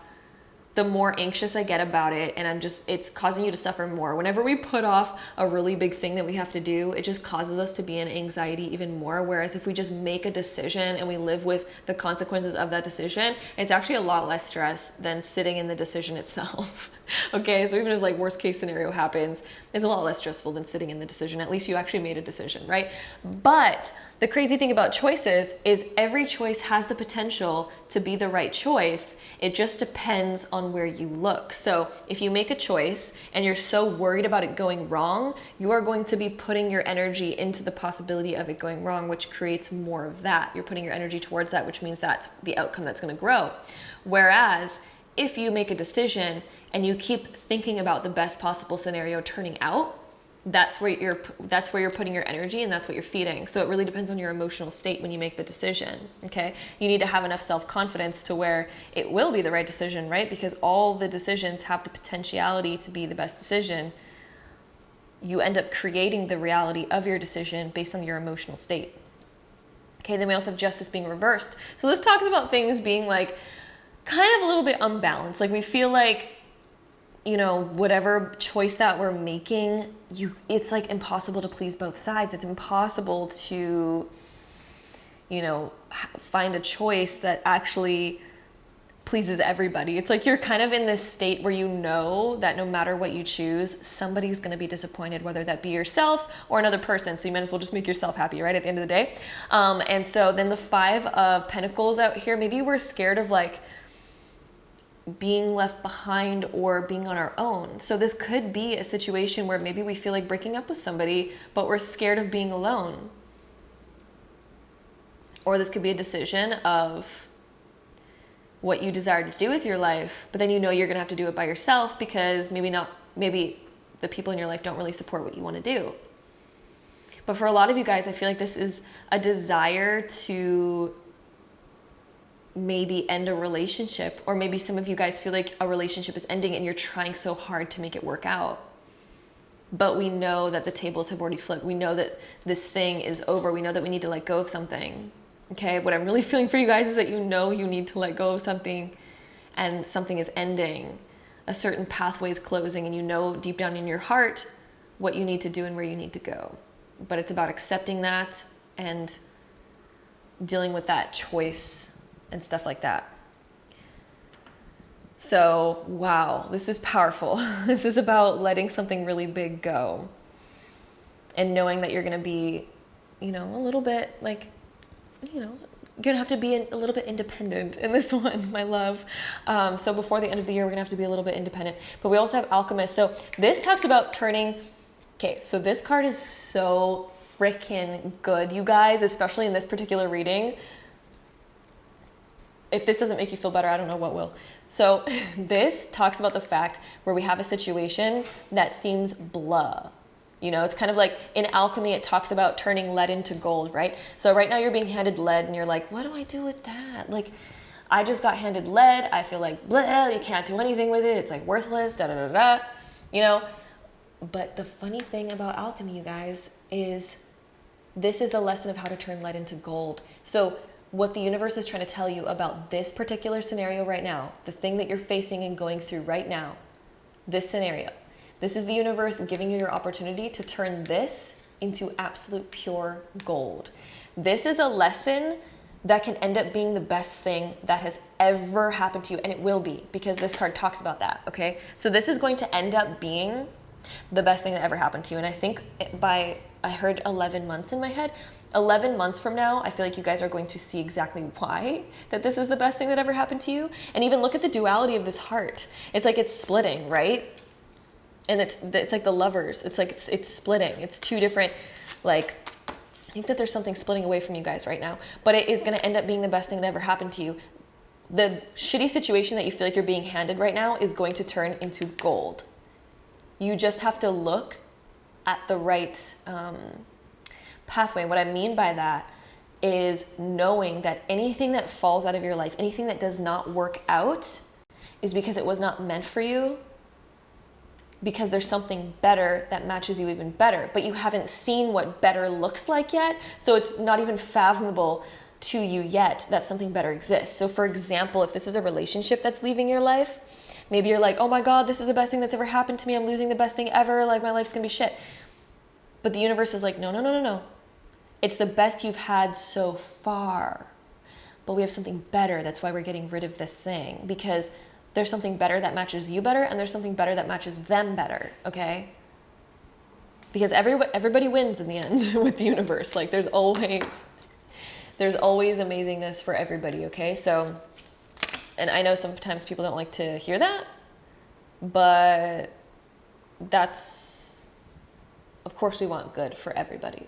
the more anxious I get about it, and it's causing you to suffer more. Whenever we put off a really big thing that we have to do, it just causes us to be in anxiety even more. Whereas if we just make a decision and we live with the consequences of that decision, it's actually a lot less stress than sitting in the decision itself. Okay, so even if like worst case scenario happens, it's a lot less stressful than sitting in the decision. At least you actually made a decision, right? But the crazy thing about choices is every choice has the potential to be the right choice. It just depends on where you look. So if you make a choice and you're so worried about it going wrong, you are going to be putting your energy into the possibility of it going wrong, which creates more of that. You're putting your energy towards that, which means that's the outcome that's going to grow. Whereas if you make a decision and you keep thinking about the best possible scenario turning out, that's where you're putting your energy, and that's what you're feeding. So it really depends on your emotional state when you make the decision. Okay, you need to have enough self-confidence to where it will be the right decision, right? Because all the decisions have the potentiality to be the best decision. You end up creating the reality of your decision based on your emotional state. Okay, then we also have Justice being reversed. So this talks about things being like kind of a little bit unbalanced. Like we feel like, you know, whatever choice that we're making, it's like impossible to please both sides. It's impossible to, you know, find a choice that actually pleases everybody. It's like you're kind of in this state where you know that no matter what you choose, somebody's going to be disappointed, whether that be yourself or another person. So you might as well just make yourself happy, right, at the end of the day. And so then the 5 of Pentacles out here, maybe we're scared of like being left behind or being on our own. So this could be a situation where maybe we feel like breaking up with somebody, but we're scared of being alone. Or this could be a decision of what you desire to do with your life, but then you know you're gonna have to do it by yourself because maybe the people in your life don't really support what you want to do. But for a lot of you guys, I feel like this is a desire to maybe end a relationship, or maybe some of you guys feel like a relationship is ending and you're trying so hard to make it work out. But we know that the tables have already flipped. We know that this thing is over. We know that we need to let go of something. Okay, what I'm really feeling for you guys is that you know you need to let go of something, and something is ending. A certain pathway is closing, and you know deep down in your heart what you need to do and where you need to go. But it's about accepting that and dealing with that choice and stuff like that. So, wow, this is powerful. This is about letting something really big go and knowing that you're going to be, a little bit you're going to have to be a little bit independent in this one, my love. So before the end of the year, we're going to have to be a little bit independent. But we also have Alchemist. So this talks about turning. Okay, so this card is so freaking good, you guys, especially in this particular reading. If this doesn't make you feel better, I don't know what will. So this talks about the fact where we have a situation that seems blah. It's kind of like in alchemy, it talks about turning lead into gold, right? So right now you're being handed lead and you're like, what do I do with that? Like, I just got handed lead. I feel like, blah, you can't do anything with it. It's like worthless, da da da da, But the funny thing about alchemy, you guys, is this is the lesson of how to turn lead into gold. So what the universe is trying to tell you about this particular scenario right now, the thing that you're facing and going through right now, this scenario, this is the universe giving you your opportunity to turn this into absolute pure gold. This is a lesson that can end up being the best thing that has ever happened to you, and it will be, because this card talks about that, okay? So this is going to end up being the best thing that ever happened to you, and I think I heard 11 months in my head. 11 months from now, I feel like you guys are going to see exactly why that this is the best thing that ever happened to you. And even look at the duality of this heart. It's like it's splitting, right? And it's like the lovers. It's like it's splitting. It's two different, I think that there's something splitting away from you guys right now. But it is going to end up being the best thing that ever happened to you. The shitty situation that you feel like you're being handed right now is going to turn into gold. You just have to look at the right pathway. What I mean by that is knowing that anything that falls out of your life, anything that does not work out, is because it was not meant for you, because there's something better that matches you even better, but you haven't seen what better looks like yet, so it's not even fathomable to you yet that something better exists. So for example, if this is a relationship that's leaving your life, maybe you're like, oh my God, this is the best thing that's ever happened to me, I'm losing the best thing ever, like my life's gonna be shit. But the universe is like, no. It's the best you've had so far, but we have something better. That's why we're getting rid of this thing, because there's something better that matches you better, and there's something better that matches them better, okay? Because everybody wins in the end with the universe. Like there's always amazingness for everybody, okay? So, and I know sometimes people don't like to hear that, but that's, of course we want good for everybody.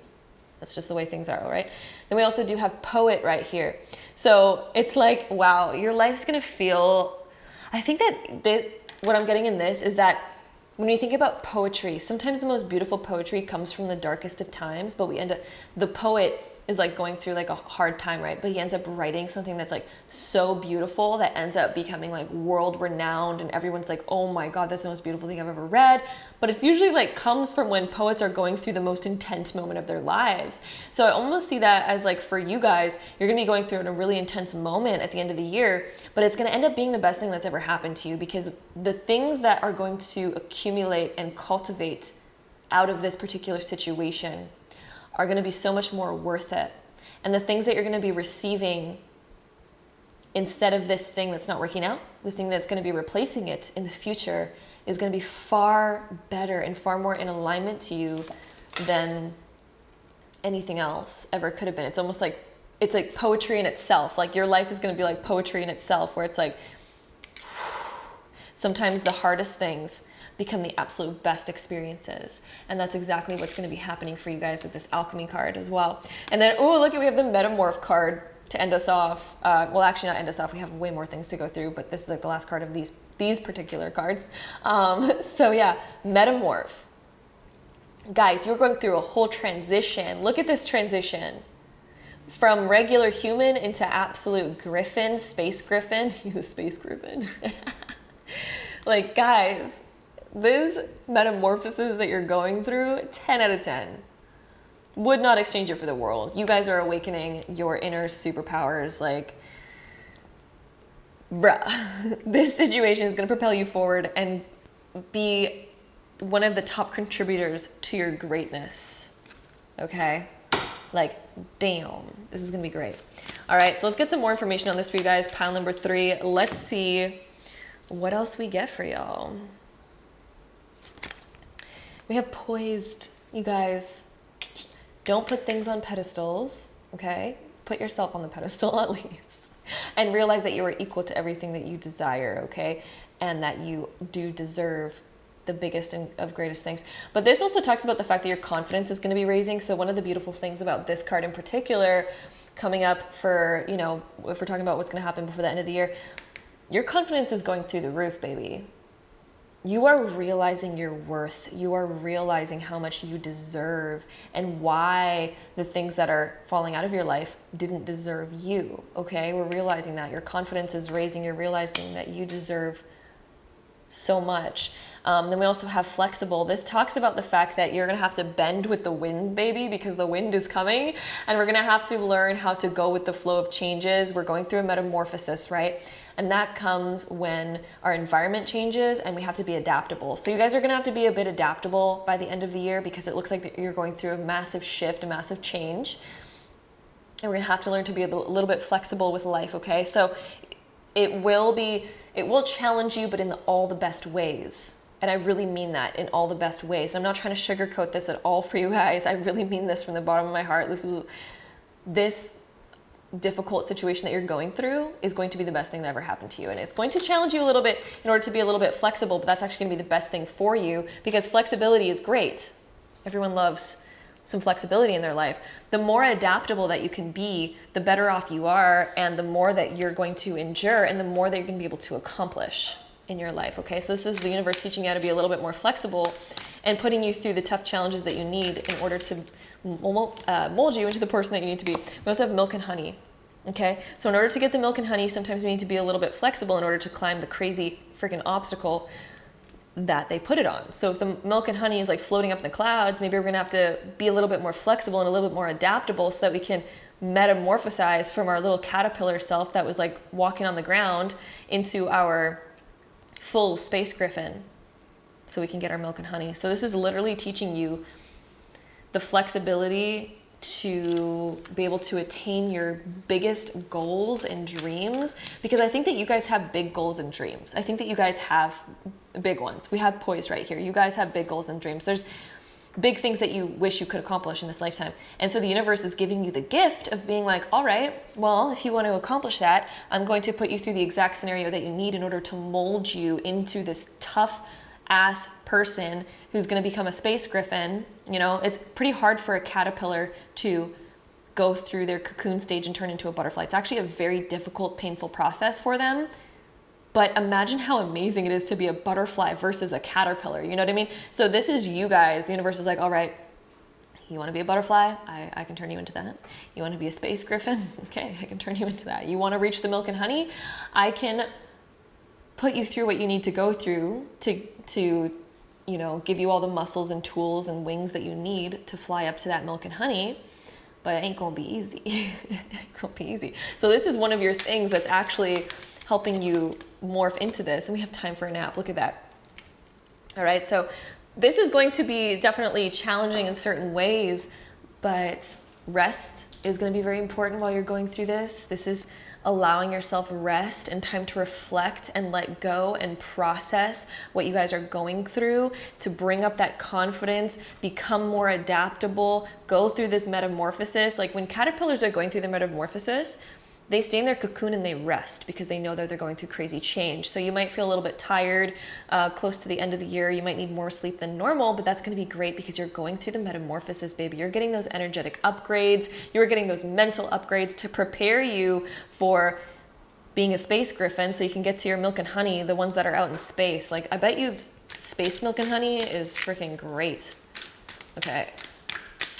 That's just the way things are, all right? Then we also do have poet right here. So it's like, wow, your life's gonna feel, I think that what I'm getting in this is that when you think about poetry, sometimes the most beautiful poetry comes from the darkest of times, but the poet is like going through like a hard time, right? But he ends up writing something that's like so beautiful that ends up becoming like world renowned, and everyone's like, oh my God, that's the most beautiful thing I've ever read. But it's usually like comes from when poets are going through the most intense moment of their lives. So I almost see that as like, for you guys, you're gonna be going through a really intense moment at the end of the year, but it's gonna end up being the best thing that's ever happened to you, because the things that are going to accumulate and cultivate out of this particular situation are going to be so much more worth it. And the things that you're going to be receiving instead of this thing that's not working out, the thing that's going to be replacing it in the future, is going to be far better and far more in alignment to you than anything else ever could have been. It's almost like, it's like poetry in itself. Like your life is going to be like poetry in itself, where it's like, sometimes the hardest things become the absolute best experiences. And that's exactly what's going to be happening for you guys with this alchemy card as well. And then, oh, look, we have the metamorph card. to end us off. Well, actually not end us off. We have way more things to go through, but this is like the last card of these particular cards. So yeah, metamorph. Guys, you're going through a whole transition. Look at this transition. From regular human into absolute griffin, space griffin. He's a space griffin. Like, guys, this metamorphosis that you're going through, 10 out of 10. Would not exchange it for the world. You guys are awakening your inner superpowers. Like, bruh, this situation is going to propel you forward and be one of the top contributors to your greatness. Okay? Like, damn, this is going to be great. All right, so let's get some more information on this for you guys. Pile number 3. Let's see what else we get for y'all. We have poised, you guys. Don't put things on pedestals, okay? Put yourself on the pedestal at least. And realize that you are equal to everything that you desire, okay? And that you do deserve the biggest and of greatest things. But this also talks about the fact that your confidence is going to be raising. So one of the beautiful things about this card in particular, coming up for, you know, if we're talking about what's going to happen before the end of the year, your confidence is going through the roof, baby. You are realizing your worth. You are realizing how much you deserve and why the things that are falling out of your life didn't deserve you, okay? We're realizing that. Your confidence is raising. You're realizing that you deserve so much. Then we also have flexible. This talks about the fact that you're going to have to bend with the wind, baby, because the wind is coming, and we're going to have to learn how to go with the flow of changes. We're going through a metamorphosis, right? And that comes when our environment changes and we have to be adaptable. So you guys are going to have to be a bit adaptable by the end of the year because it looks like you're going through a massive shift, a massive change. And we're going to have to learn to be a little bit flexible with life, okay? So it will challenge you, but in all the best ways. And I really mean that, in all the best ways. I'm not trying to sugarcoat this at all for you guys. I really mean this from the bottom of my heart. This difficult situation that you're going through is going to be the best thing that ever happened to you. And it's going to challenge you a little bit in order to be a little bit flexible, but that's actually going to be the best thing for you because flexibility is great. Everyone loves some flexibility in their life. The more adaptable that you can be, the better off you are, and the more that you're going to endure, and the more that you're going to be able to accomplish in your life, okay? So this is the universe teaching you how to be a little bit more flexible and putting you through the tough challenges that you need in order to mold you into the person that you need to be. We also have milk and honey, okay? So in order to get the milk and honey, sometimes we need to be a little bit flexible in order to climb the crazy freaking obstacle that they put it on. So if the milk and honey is like floating up in the clouds, maybe we're gonna have to be a little bit more flexible and a little bit more adaptable so that we can metamorphosize from our little caterpillar self that was like walking on the ground into our full space griffin so we can get our milk and honey. So this is literally teaching you the flexibility to be able to attain your biggest goals and dreams, because I think that you guys have big goals and dreams. I think that you guys have big ones. We have poise right here. You guys have big goals and dreams. There's big things that you wish you could accomplish in this lifetime. And so the universe is giving you the gift of being like, all right, well, if you want to accomplish that, I'm going to put you through the exact scenario that you need in order to mold you into this tough ass person who's going to become a space griffin. You know, it's pretty hard for a caterpillar to go through their cocoon stage and turn into a butterfly. It's actually a very difficult, painful process for them. But imagine how amazing it is to be a butterfly versus a caterpillar. You know what I mean? So this is you guys. The universe is like, all right, you want to be a butterfly? I can turn you into that. You want to be a space griffin? Okay, I can turn you into that. You want to reach the milk and honey? I can put you through what you need to go through to you know, give you all the muscles and tools and wings that you need to fly up to that milk and honey. But it ain't gonna be easy. It ain't gonna be easy. So this is one of your things that's actually helping you morph into this. And we have time for a nap. Look at that. All right, so this is going to be definitely challenging in certain ways, but rest is going to be very important while you're going through this. This is allowing yourself rest and time to reflect and let go and process what you guys are going through, to bring up that confidence, become more adaptable, go through this metamorphosis. Like when caterpillars are going through the metamorphosis, they stay in their cocoon and they rest because they know that they're going through crazy change. So you might feel a little bit tired close to the end of the year. You might need more sleep than normal, but that's going to be great because you're going through the metamorphosis, baby. You're getting those energetic upgrades. You're getting those mental upgrades to prepare you for being a space griffin so you can get to your milk and honey, the ones that are out in space. Like, I bet you space milk and honey is freaking great. Okay.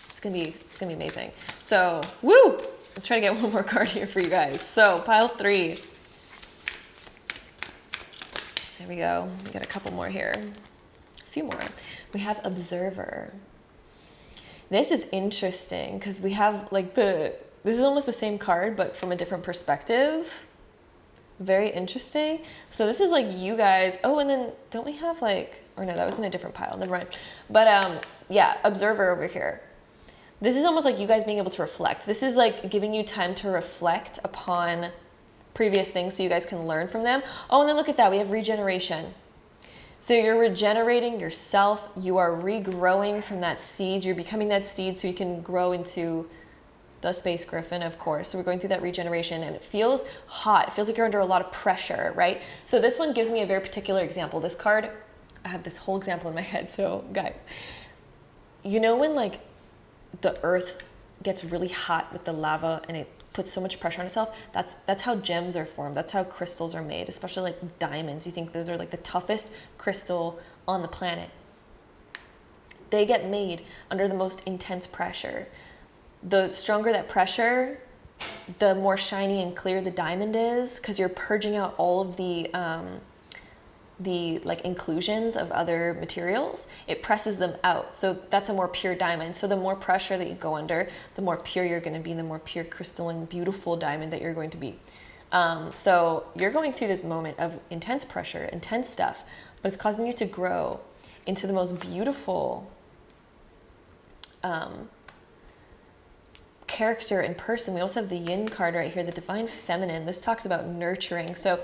It's gonna be amazing. So, woo! Let's try to get one more card here for you guys. So, pile 3. There we go. We got a couple more here. A few more. We have Observer. This is interesting because we have like this is almost the same card, but from a different perspective. Very interesting. So this is like you guys. Oh, and then don't we have like, or no, that was in a different pile. Never mind. But yeah, Observer over here. This is almost like you guys being able to reflect. This is like giving you time to reflect upon previous things so you guys can learn from them. Oh, and then look at that. We have regeneration. So you're regenerating yourself. You are regrowing from that seed. You're becoming that seed so you can grow into the space griffin, of course. So we're going through that regeneration and it feels hot. It feels like you're under a lot of pressure, right? So this one gives me a very particular example. This card, I have this whole example in my head. So guys, you know when like the earth gets really hot with the lava and it puts so much pressure on itself, that's how gems are formed. That's how crystals are made, especially like diamonds. You think those are like the toughest crystal on the planet. They get made under the most intense pressure. The stronger that pressure, the more shiny and clear the diamond is because you're purging out all of the like inclusions of other materials. It presses them out. So that's a more pure diamond. So the more pressure that you go under, the more pure you're going to be, the more pure crystalline, beautiful diamond that you're going to be. So you're going through this moment of intense pressure, intense stuff, but it's causing you to grow into the most beautiful character and person. We also have the yin card right here, the divine feminine. This talks about nurturing. So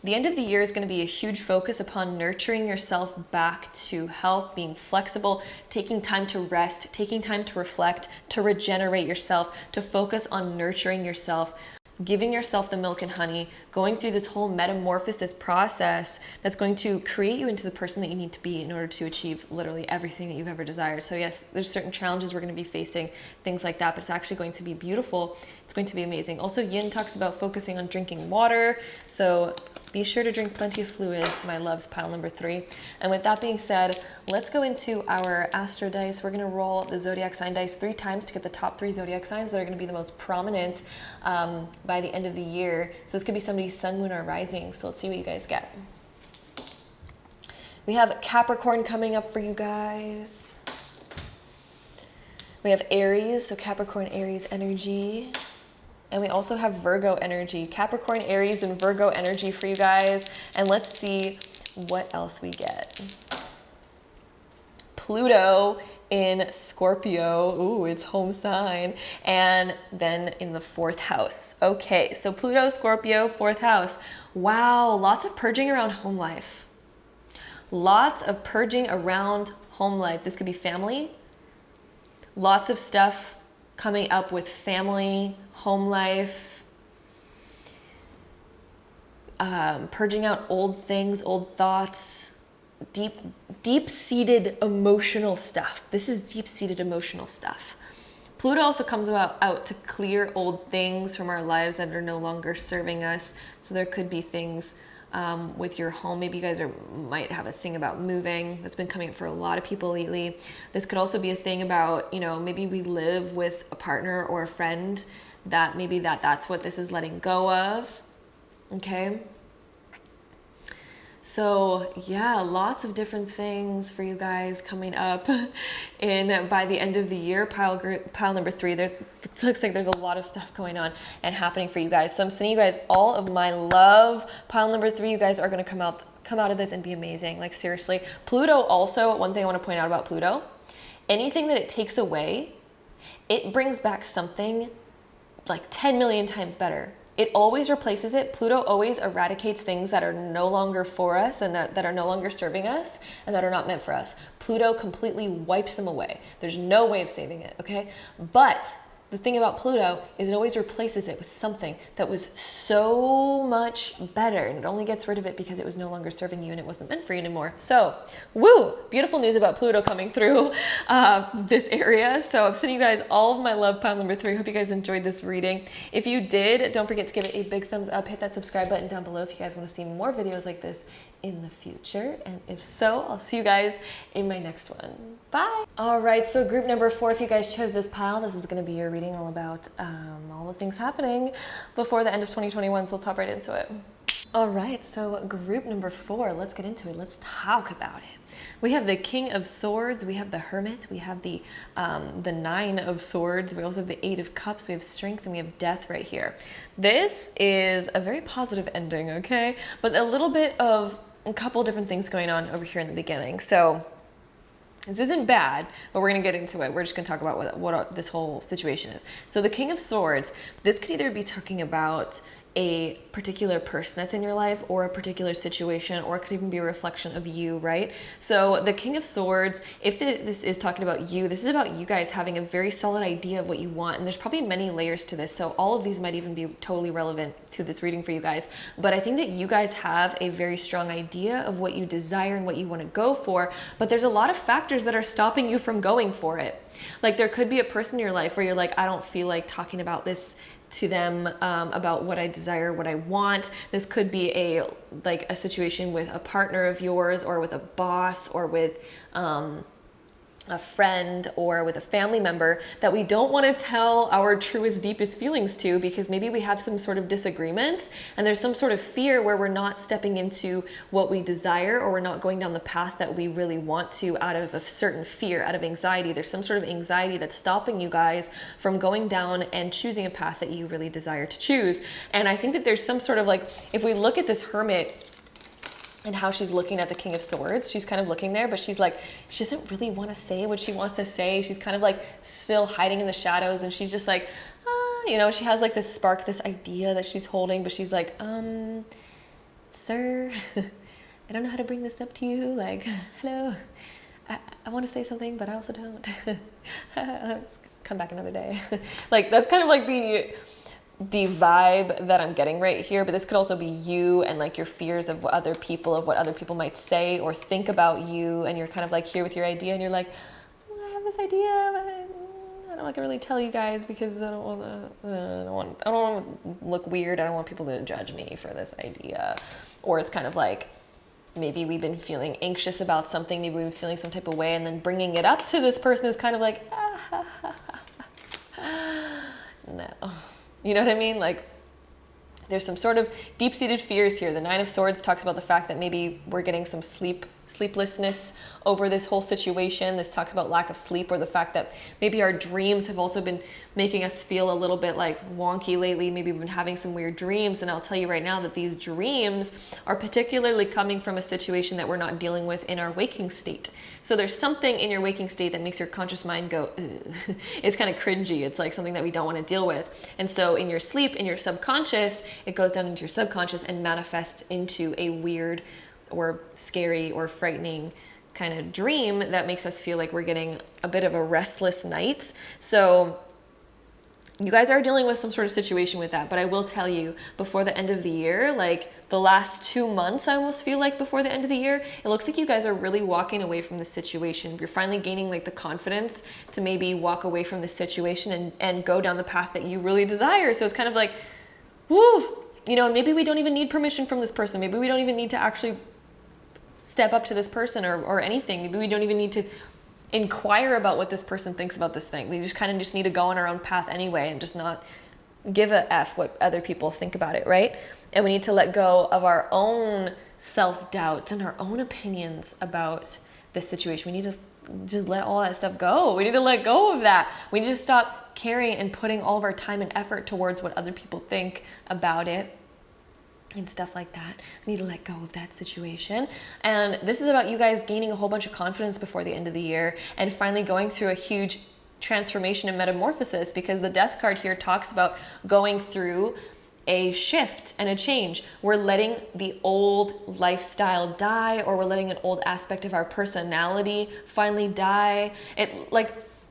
the end of the year is going to be a huge focus upon nurturing yourself back to health, being flexible, taking time to rest, taking time to reflect, to regenerate yourself, to focus on nurturing yourself, giving yourself the milk and honey, going through this whole metamorphosis process that's going to create you into the person that you need to be in order to achieve literally everything that you've ever desired. So yes, there's certain challenges we're going to be facing, things like that, but it's actually going to be beautiful. It's going to be amazing. Also, yin talks about focusing on drinking water. So be sure to drink plenty of fluids, my loves, pile number 3. And with that being said, let's go into our astro dice. We're going to roll the zodiac sign dice 3 times to get the top 3 zodiac signs that are going to be the most prominent by the end of the year. So this could be somebody's sun, moon, or rising. So let's see what you guys get. We have Capricorn coming up for you guys. We have Aries, so Capricorn, Aries energy. And we also have Virgo energy, Capricorn, Aries, and Virgo energy for you guys. And let's see what else we get. Pluto in Scorpio. Ooh, it's home sign. And then in the 4th house. Okay, so Pluto, Scorpio, 4th house. Wow, lots of purging around home life. Lots of purging around home life. This could be family. Lots of stuff coming up with family, home life, purging out old things, old thoughts, deep-seated emotional stuff. This is deep-seated emotional stuff. Pluto also comes out to clear old things from our lives that are no longer serving us. So there could be things with your home. Maybe you guys might have a thing about moving. That's been coming up for a lot of people lately. This could also be a thing about, maybe we live with a partner or a friend that maybe that's what this is letting go of. Okay. So yeah, lots of different things for you guys coming up by the end of the year. Pile number 3, it looks like there's a lot of stuff going on and happening for you guys. So I'm sending you guys all of my love. Pile number 3, you guys are going to come out of this and be amazing. Like seriously. Pluto also, one thing I want to point out about Pluto, anything that it takes away, it brings back something like 10 million times better. It always replaces it. Pluto always eradicates things that are no longer for us and that are no longer serving us and that are not meant for us. Pluto completely wipes them away. There's no way of saving it, okay? But the thing about Pluto is it always replaces it with something that was so much better, and it only gets rid of it because it was no longer serving you and it wasn't meant for you anymore. So, woo! Beautiful news about Pluto coming through this area. So I'm sending you guys all of my love, pile number 3. Hope you guys enjoyed this reading. If you did, don't forget to give it a big thumbs up. Hit that subscribe button down below if you guys want to see more videos like this in the future. And if so, I'll see you guys in my next one. Bye. All right, so group number 4, if you guys chose this pile, this is going to be your reading all about all the things happening before the end of 2021, so let's hop right into it. All right, so group number 4, let's get into it. Let's talk about it. We have the King of Swords, we have the Hermit, we have the 9 of Swords, we also have the 8 of Cups, we have Strength, and we have Death right here. This is a very positive ending, okay? But a little bit of a couple different things going on over here in the beginning. So this isn't bad, but we're going to get into it. We're just going to talk about what this whole situation is. So the King of Swords, this could either be talking about a particular person that's in your life or a particular situation, or it could even be a reflection of you, right? So the King of Swords, if this is talking about you, this is about you guys having a very solid idea of what you want, and there's probably many layers to this, so all of these might even be totally relevant to this reading for you guys, but I think that you guys have a very strong idea of what you desire and what you want to go for, but there's a lot of factors that are stopping you from going for it. Like there could be a person in your life where you're like, I don't feel like talking about this to them about what I desire, what I want. This could be a situation with a partner of yours, or with a boss, or with a friend, or with a family member that we don't want to tell our truest, deepest feelings to, because maybe we have some sort of disagreement and there's some sort of fear where we're not stepping into what we desire, or we're not going down the path that we really want to out of a certain fear, out of anxiety. There's some sort of anxiety that's stopping you guys from going down and choosing a path that you really desire to choose. And I think that there's some sort of if we look at this Hermit and how she's looking at the King of Swords, she's kind of looking there, but she's like, she doesn't really want to say what she wants to say. She's kind of still hiding in the shadows, and she's just she has this spark, this idea that she's holding, but she's like, sir, I don't know how to bring this up to you. Hello, I want to say something, but I also don't. Let's come back another day. That's kind of the vibe that I'm getting right here, but this could also be you and your fears of what other people might say or think about you, and you're kind of here with your idea, and you're like, I have this idea, but I don't want to really tell you guys because I don't want to look weird. I don't want people to judge me for this idea. Or it's kind of maybe we've been feeling anxious about something, maybe we've been feeling some type of way, and then bringing it up to this person is kind of no. You know what I mean? There's some sort of deep-seated fears here. The 9 of Swords talks about the fact that maybe we're getting some sleeplessness over this whole situation. This talks about lack of sleep, or the fact that maybe our dreams have also been making us feel a little bit wonky lately. Maybe we've been having some weird dreams, and I'll tell you right now that these dreams are particularly coming from a situation that we're not dealing with in our waking state. So there's something in your waking state that makes your conscious mind go, ugh. It's kind of cringy. It's something that we don't want to deal with. And so in your sleep, in your subconscious, it goes down into your subconscious and manifests into a weird or scary or frightening kind of dream that makes us feel like we're getting a bit of a restless night. So you guys are dealing with some sort of situation with that, but I will tell you, before the end of the year, the last 2 months, I almost feel before the end of the year, it looks like you guys are really walking away from this situation. You're finally gaining the confidence to maybe walk away from this situation and go down the path that you really desire. So it's kind of woo, maybe we don't even need permission from this person. Maybe we don't even need to actually step up to this person or anything. Maybe we don't even need to inquire about what this person thinks about this thing. We just kind of just need to go on our own path anyway and just not give a F what other people think about it, right? And we need to let go of our own self-doubts and our own opinions about this situation. We need to just let all that stuff go. We need to let go of that. We need to stop caring and putting all of our time and effort towards what other people think about it and stuff like that. We need to let go of that situation. And this is about you guys gaining a whole bunch of confidence before the end of the year and finally going through a huge transformation and metamorphosis, because the Death card here talks about going through a shift and a change. We're letting the old lifestyle die, or we're letting an old aspect of our personality finally die.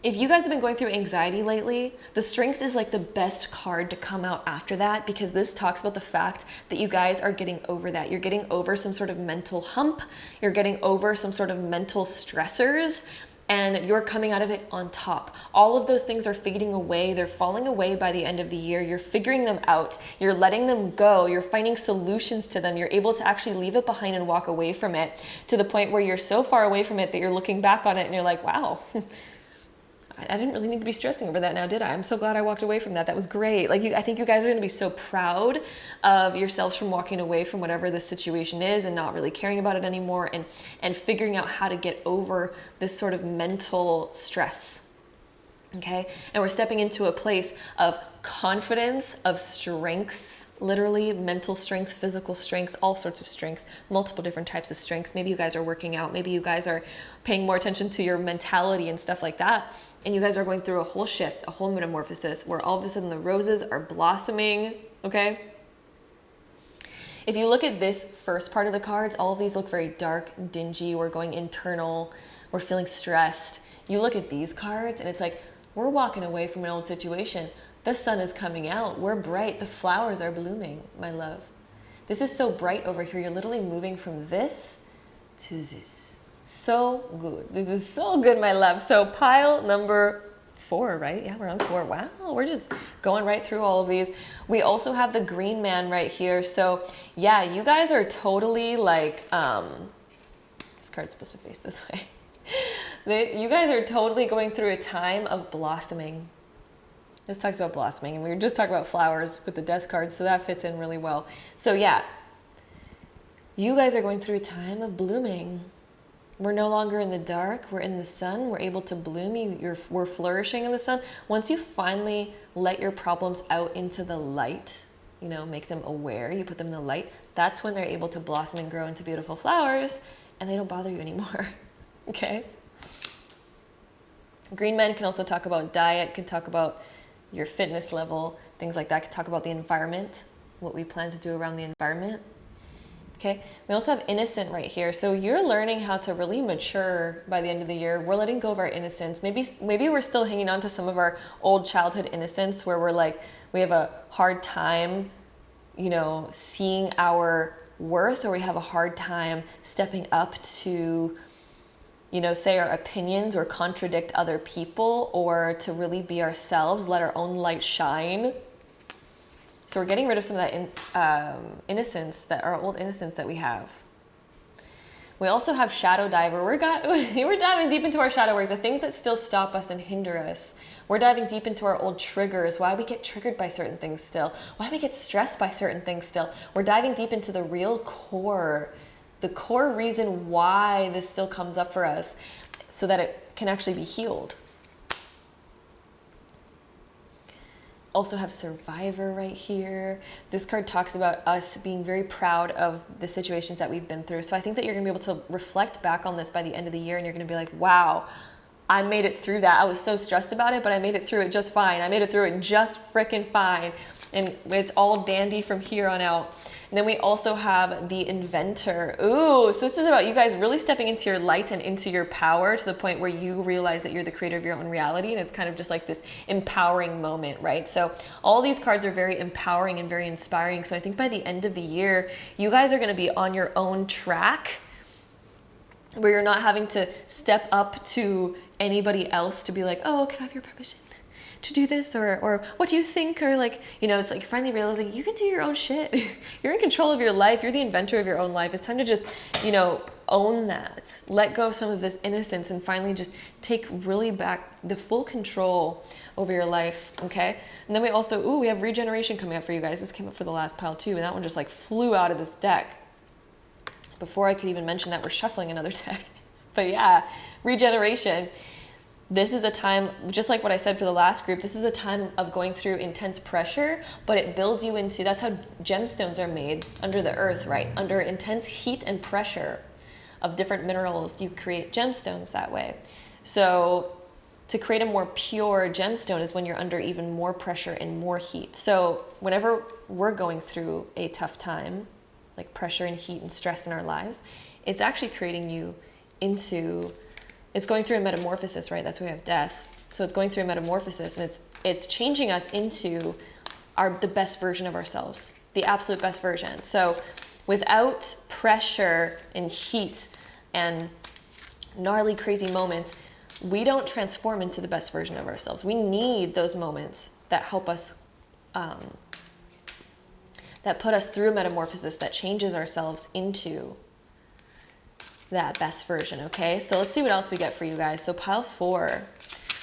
if you guys have been going through anxiety lately, the Strength is like the best card to come out after that, because this talks about the fact that you guys are getting over that. You're getting over some sort of mental hump. You're getting over some sort of mental stressors, and you're coming out of it on top. All of those things are fading away. They're falling away by the end of the year. You're figuring them out. You're letting them go. You're finding solutions to them. You're able to actually leave it behind and walk away from it, to the point where you're so far away from it that you're looking back on it and you're like, wow, I didn't really need to be stressing over that now, did I? I'm so glad I walked away from that. That was great. Like, I think you guys are going to be so proud of yourselves from walking away from whatever the situation is and not really caring about it anymore, and figuring out how to get over this sort of mental stress. Okay? And we're stepping into a place of confidence, of strength, literally mental strength, physical strength, all sorts of strength, multiple different types of strength. Maybe you guys are working out. Maybe you guys are paying more attention to your mentality and stuff like that. And you guys are going through a whole shift, a whole metamorphosis, where all of a sudden the roses are blossoming, okay? If you look at this first part of the cards, all of these look very dark, dingy. We're going internal. We're feeling stressed. You look at these cards and it's like, we're walking away from an old situation. The sun is coming out. We're bright. The flowers are blooming, my love. This is so bright over here. You're literally moving from this to this. So good. This is so good, my love. So pile number 4, right? Yeah, we're on 4. Wow, we're just going right through all of these. We also have the green man right here. So yeah, you guys are totally like, this card's supposed to face this way. You guys are totally going through a time of blossoming. This talks about blossoming, and we were just talking about flowers with the death card, so that fits in really well. So yeah, you guys are going through a time of blooming. We're no longer in the dark. We're in the sun. We're able to bloom. We're flourishing in the sun. Once you finally let your problems out into the light, you know, make them aware, you put them in the light, that's when they're able to blossom and grow into beautiful flowers, and they don't bother you anymore. Okay? Green man can also talk about diet, can talk about your fitness level, things like that. Can talk about the environment, what we plan to do around the environment. Okay, we also have innocent right here. So you're learning how to really mature by the end of the year. We're letting go of our innocence. Maybe we're still hanging on to some of our old childhood innocence, where we're like, we have a hard time, you know, seeing our worth, or we have a hard time stepping up to, you know, say our opinions or contradict other people, or to really be ourselves, let our own light shine. So we're getting rid of some of that innocence, our old innocence that we have. We also have shadow diver. We're diving deep into our shadow work, the things that still stop us and hinder us. We're diving deep into our old triggers, why we get triggered by certain things still, why we get stressed by certain things still. We're diving deep into the real core, the core reason why this still comes up for us, so that it can actually be healed. Also have survivor right here. This card talks about us being very proud of the situations that we've been through. So I think that you're gonna be able to reflect back on this by the end of the year, and you're gonna be like, wow, I made it through that. I was so stressed about it, but I made it through it just fine. I made it through it just freaking fine. And it's all dandy from here on out. And then we also have the inventor. Ooh, so this is about you guys really stepping into your light and into your power, to the point where you realize that you're the creator of your own reality. And it's kind of just like this empowering moment, right? So all these cards are very empowering and very inspiring. So I think by the end of the year, you guys are going to be on your own track, where you're not having to step up to anybody else to be like, oh, can I have your permission to do this, or what do you think, or like, you know, it's like finally realizing you can do your own shit. You're in control of your life. You're the inventor of your own life. It's time to just, you know, own that, let go of some of this innocence, and finally just take really back the full control over your life. Okay, and then we also, we have regeneration coming up for you guys. This came up for the last pile too, and that one just like flew out of this deck before I could even mention that we're shuffling another deck. But yeah, regeneration. This is a time, just like what I said for the last group, this is a time of going through intense pressure, but it builds you into, that's how gemstones are made under the earth, right? Under intense heat and pressure of different minerals, you create gemstones that way. So to create a more pure gemstone is when you're under even more pressure and more heat. So whenever we're going through a tough time, like pressure and heat and stress in our lives, it's actually creating you into, it's going through a metamorphosis, right? That's why we have death. So it's going through a metamorphosis, and it's changing us into the best version of ourselves, the absolute best version. So without pressure and heat and gnarly, crazy moments, we don't transform into the best version of ourselves. We need those moments that help us, that put us through a metamorphosis that changes ourselves into that best version, okay? So let's see what else we get for you guys. So pile 4,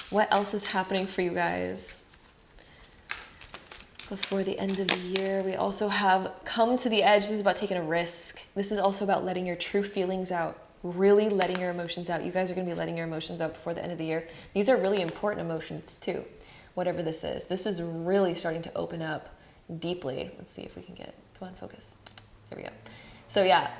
what else is happening for you guys before the end of the year? We also have come to the edge. This is about taking a risk. This is also about letting your true feelings out, really letting your emotions out. You guys are going to be letting your emotions out before the end of the year. These are really important emotions too, whatever this is. This is really starting to open up deeply. Let's see if we can get, come on, focus. There we go. So yeah,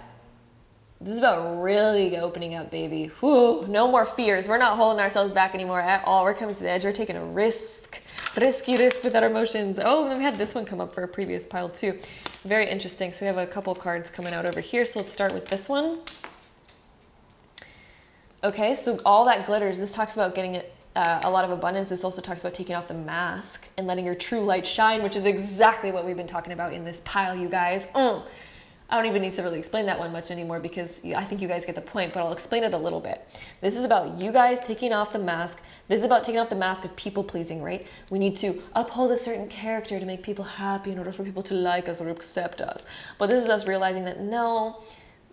this is about really opening up, baby. Whew, no more fears. We're not holding ourselves back anymore at all. We're coming to the edge. We're taking a risk. Risky risk with our emotions. Oh, and then we had this one come up for a previous pile too. Very interesting. So we have a couple cards coming out over here. So let's start with this one. Okay, so all that glitters. This talks about getting a lot of abundance. This also talks about taking off the mask and letting your true light shine, which is exactly what we've been talking about in this pile, you guys. I don't even need to really explain that one much anymore because I think you guys get the point, but I'll explain it a little bit. This is about you guys taking off the mask. This is about taking off the mask of people pleasing, right? We need to uphold a certain character to make people happy in order for people to like us or accept us. But this is us realizing that no,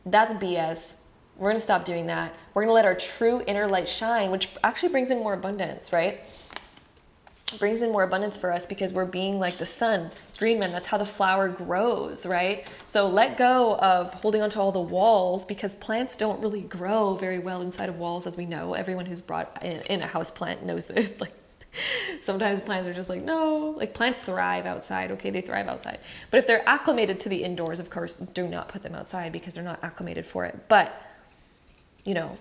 that's BS. We're going to stop doing that. We're going to let our true inner light shine, which actually brings in more abundance, right? Brings in more abundance for us because we're being like the sun. Green man, that's how the flower grows, right? So let go of holding onto all the walls because plants don't really grow very well inside of walls, as we know. Everyone who's brought in a house plant knows this. Like sometimes plants are just like, no, like plants thrive outside. Okay, they thrive outside. But if they're acclimated to the indoors, of course, do not put them outside because they're not acclimated for it. But, you know,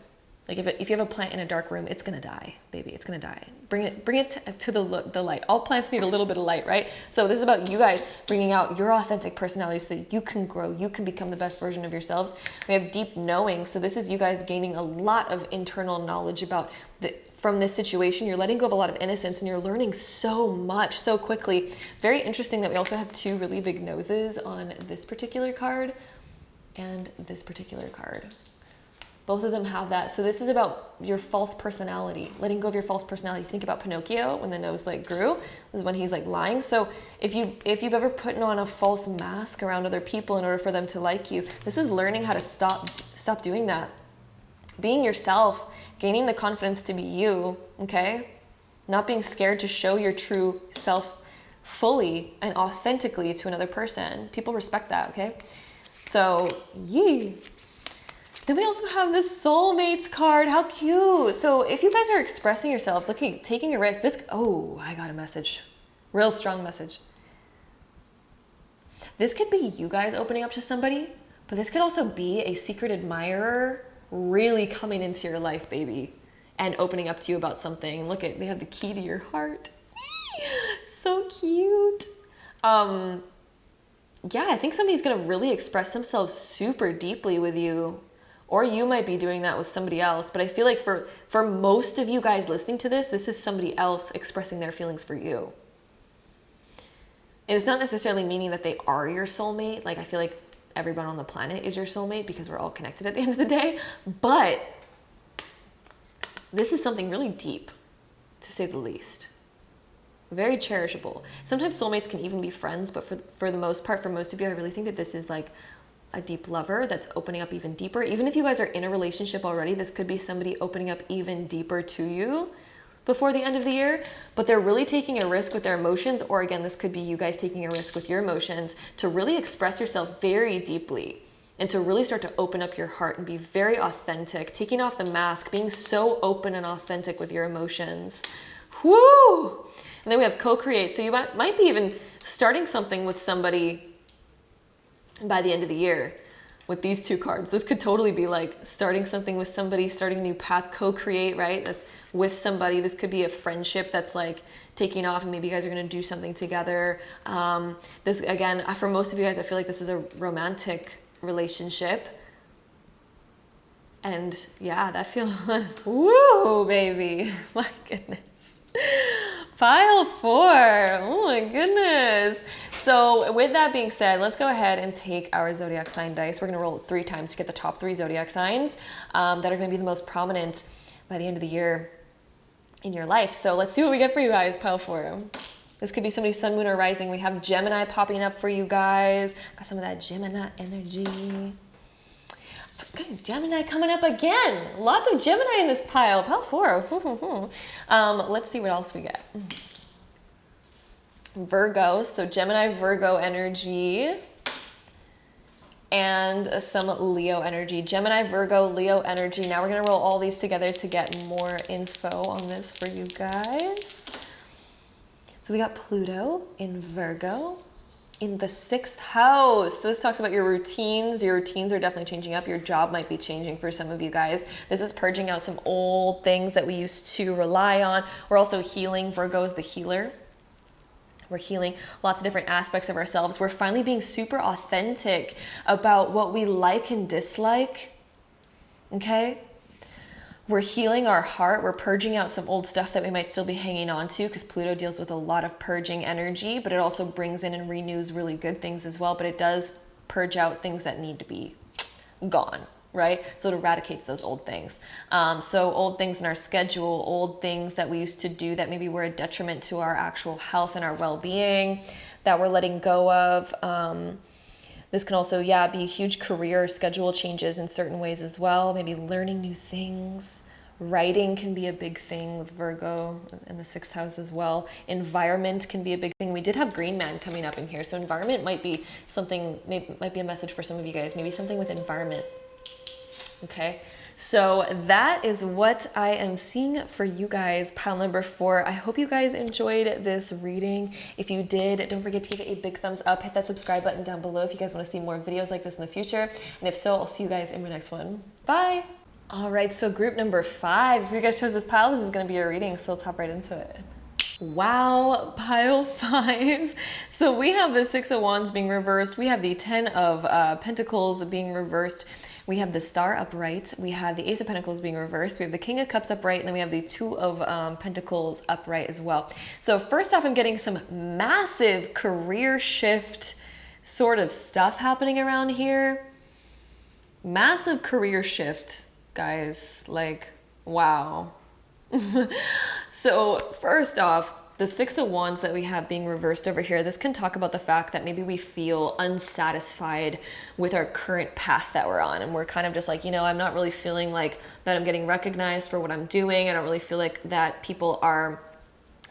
like if you have a plant in a dark room, it's gonna die, baby. It's gonna die. Bring it to the light. All plants need a little bit of light, right? So this is about you guys bringing out your authentic personality so that you can grow, you can become the best version of yourselves. We have deep knowing. So this is you guys gaining a lot of internal knowledge about from this situation. You're letting go of a lot of innocence and you're learning so much so quickly. Very interesting that we also have 2 really big noses on this particular card and this particular card. Both of them have that. So this is about your false personality, letting go of your false personality. Think about Pinocchio when the nose like grew, this is when he's like lying. So if you've ever put on a false mask around other people in order for them to like you, this is learning how to stop doing that. Being yourself, gaining the confidence to be you, okay? Not being scared to show your true self fully and authentically to another person. People respect that, okay? So, yee. Then we also have this soulmates card. How cute. So if you guys are expressing yourself, looking, taking a risk, I got a message. Real strong message. This could be you guys opening up to somebody, but this could also be a secret admirer really coming into your life, baby, and opening up to you about something. Look at, they have the key to your heart. So cute. Yeah, I think somebody's gonna really express themselves super deeply with you. Or you might be doing that with somebody else. But I feel like for most of you guys listening to this, this is somebody else expressing their feelings for you. And it's not necessarily meaning that they are your soulmate. Like I feel like everyone on the planet is your soulmate because we're all connected at the end of the day. But this is something really deep, to say the least. Very cherishable. Sometimes soulmates can even be friends, but for the most part, for most of you, I really think that this is like a deep lover that's opening up even deeper. Even if you guys are in a relationship already, this could be somebody opening up even deeper to you before the end of the year, but they're really taking a risk with their emotions, or again, this could be you guys taking a risk with your emotions to really express yourself very deeply and to really start to open up your heart and be very authentic, taking off the mask, being so open and authentic with your emotions. Whoo! And then we have co-create. So you might be even starting something with somebody by the end of the year with these 2 cards. This could totally be like starting something with somebody, starting a new path, co-create, right? That's with somebody. This could be a friendship that's like taking off and maybe you guys are going to do something together. This, again, for most of you guys, I feel like this is a romantic relationship. And yeah, that feels, woo, baby. My goodness. Pile 4. Oh my goodness. So with that being said, let's go ahead and take our zodiac sign dice. We're going to roll it 3 times to get the top 3 zodiac signs that are going to be the most prominent by the end of the year in your life. So let's see what we get for you guys, pile 4. This could be somebody's sun, moon, or rising. We have Gemini popping up for you guys. Got some of that Gemini energy. Gemini coming up again. Lots of Gemini in this pile. Pile 4. Let's see what else we get. Virgo. So Gemini, Virgo energy. And some Leo energy. Gemini, Virgo, Leo energy. Now we're going to roll all these together to get more info on this for you guys. So we got Pluto in Virgo in the 6th house. So this talks about your routines. Your routines are definitely changing up. Your job might be changing for some of you guys. This is purging out some old things that we used to rely on. We're also healing. Virgo is the healer. We're healing lots of different aspects of ourselves. We're finally being super authentic about what we like and dislike. Okay? We're healing our heart. We're purging out some old stuff that we might still be hanging on to, because Pluto deals with a lot of purging energy, but it also brings in and renews really good things as well. But it does purge out things that need to be gone, right? So it eradicates those old things. So old things in our schedule, old things that we used to do that maybe were a detriment to our actual health and our well-being that we're letting go of. This can also, be huge career schedule changes in certain ways as well. Maybe learning new things. Writing can be a big thing with Virgo in the 6th house as well. Environment can be a big thing. We did have Green Man coming up in here. So environment might be something, might be a message for some of you guys. Maybe something with environment. Okay. So that is what I am seeing for you guys, pile number 4. I hope you guys enjoyed this reading. If you did, don't forget to give it a big thumbs up. Hit that subscribe button down below if you guys want to see more videos like this in the future. And if so, I'll see you guys in my next one. Bye. All right, so group number 5. If you guys chose this pile, this is going to be your reading, so let's hop right into it. Wow, pile 5. So we have the 6 of Wands being reversed. We have the 10 of Pentacles being reversed. We have the Star upright, we have the Ace of Pentacles being reversed, we have the King of Cups upright, and then we have the 2 of Pentacles upright as well. So first off, I'm getting some massive career shift sort of stuff happening around here. Massive career shift, guys, like, wow. So first off, the 6 of Wands that we have being reversed over here, this can talk about the fact that maybe we feel unsatisfied with our current path that we're on. And we're kind of just like, I'm not really feeling like that I'm getting recognized for what I'm doing. I don't really feel like that people are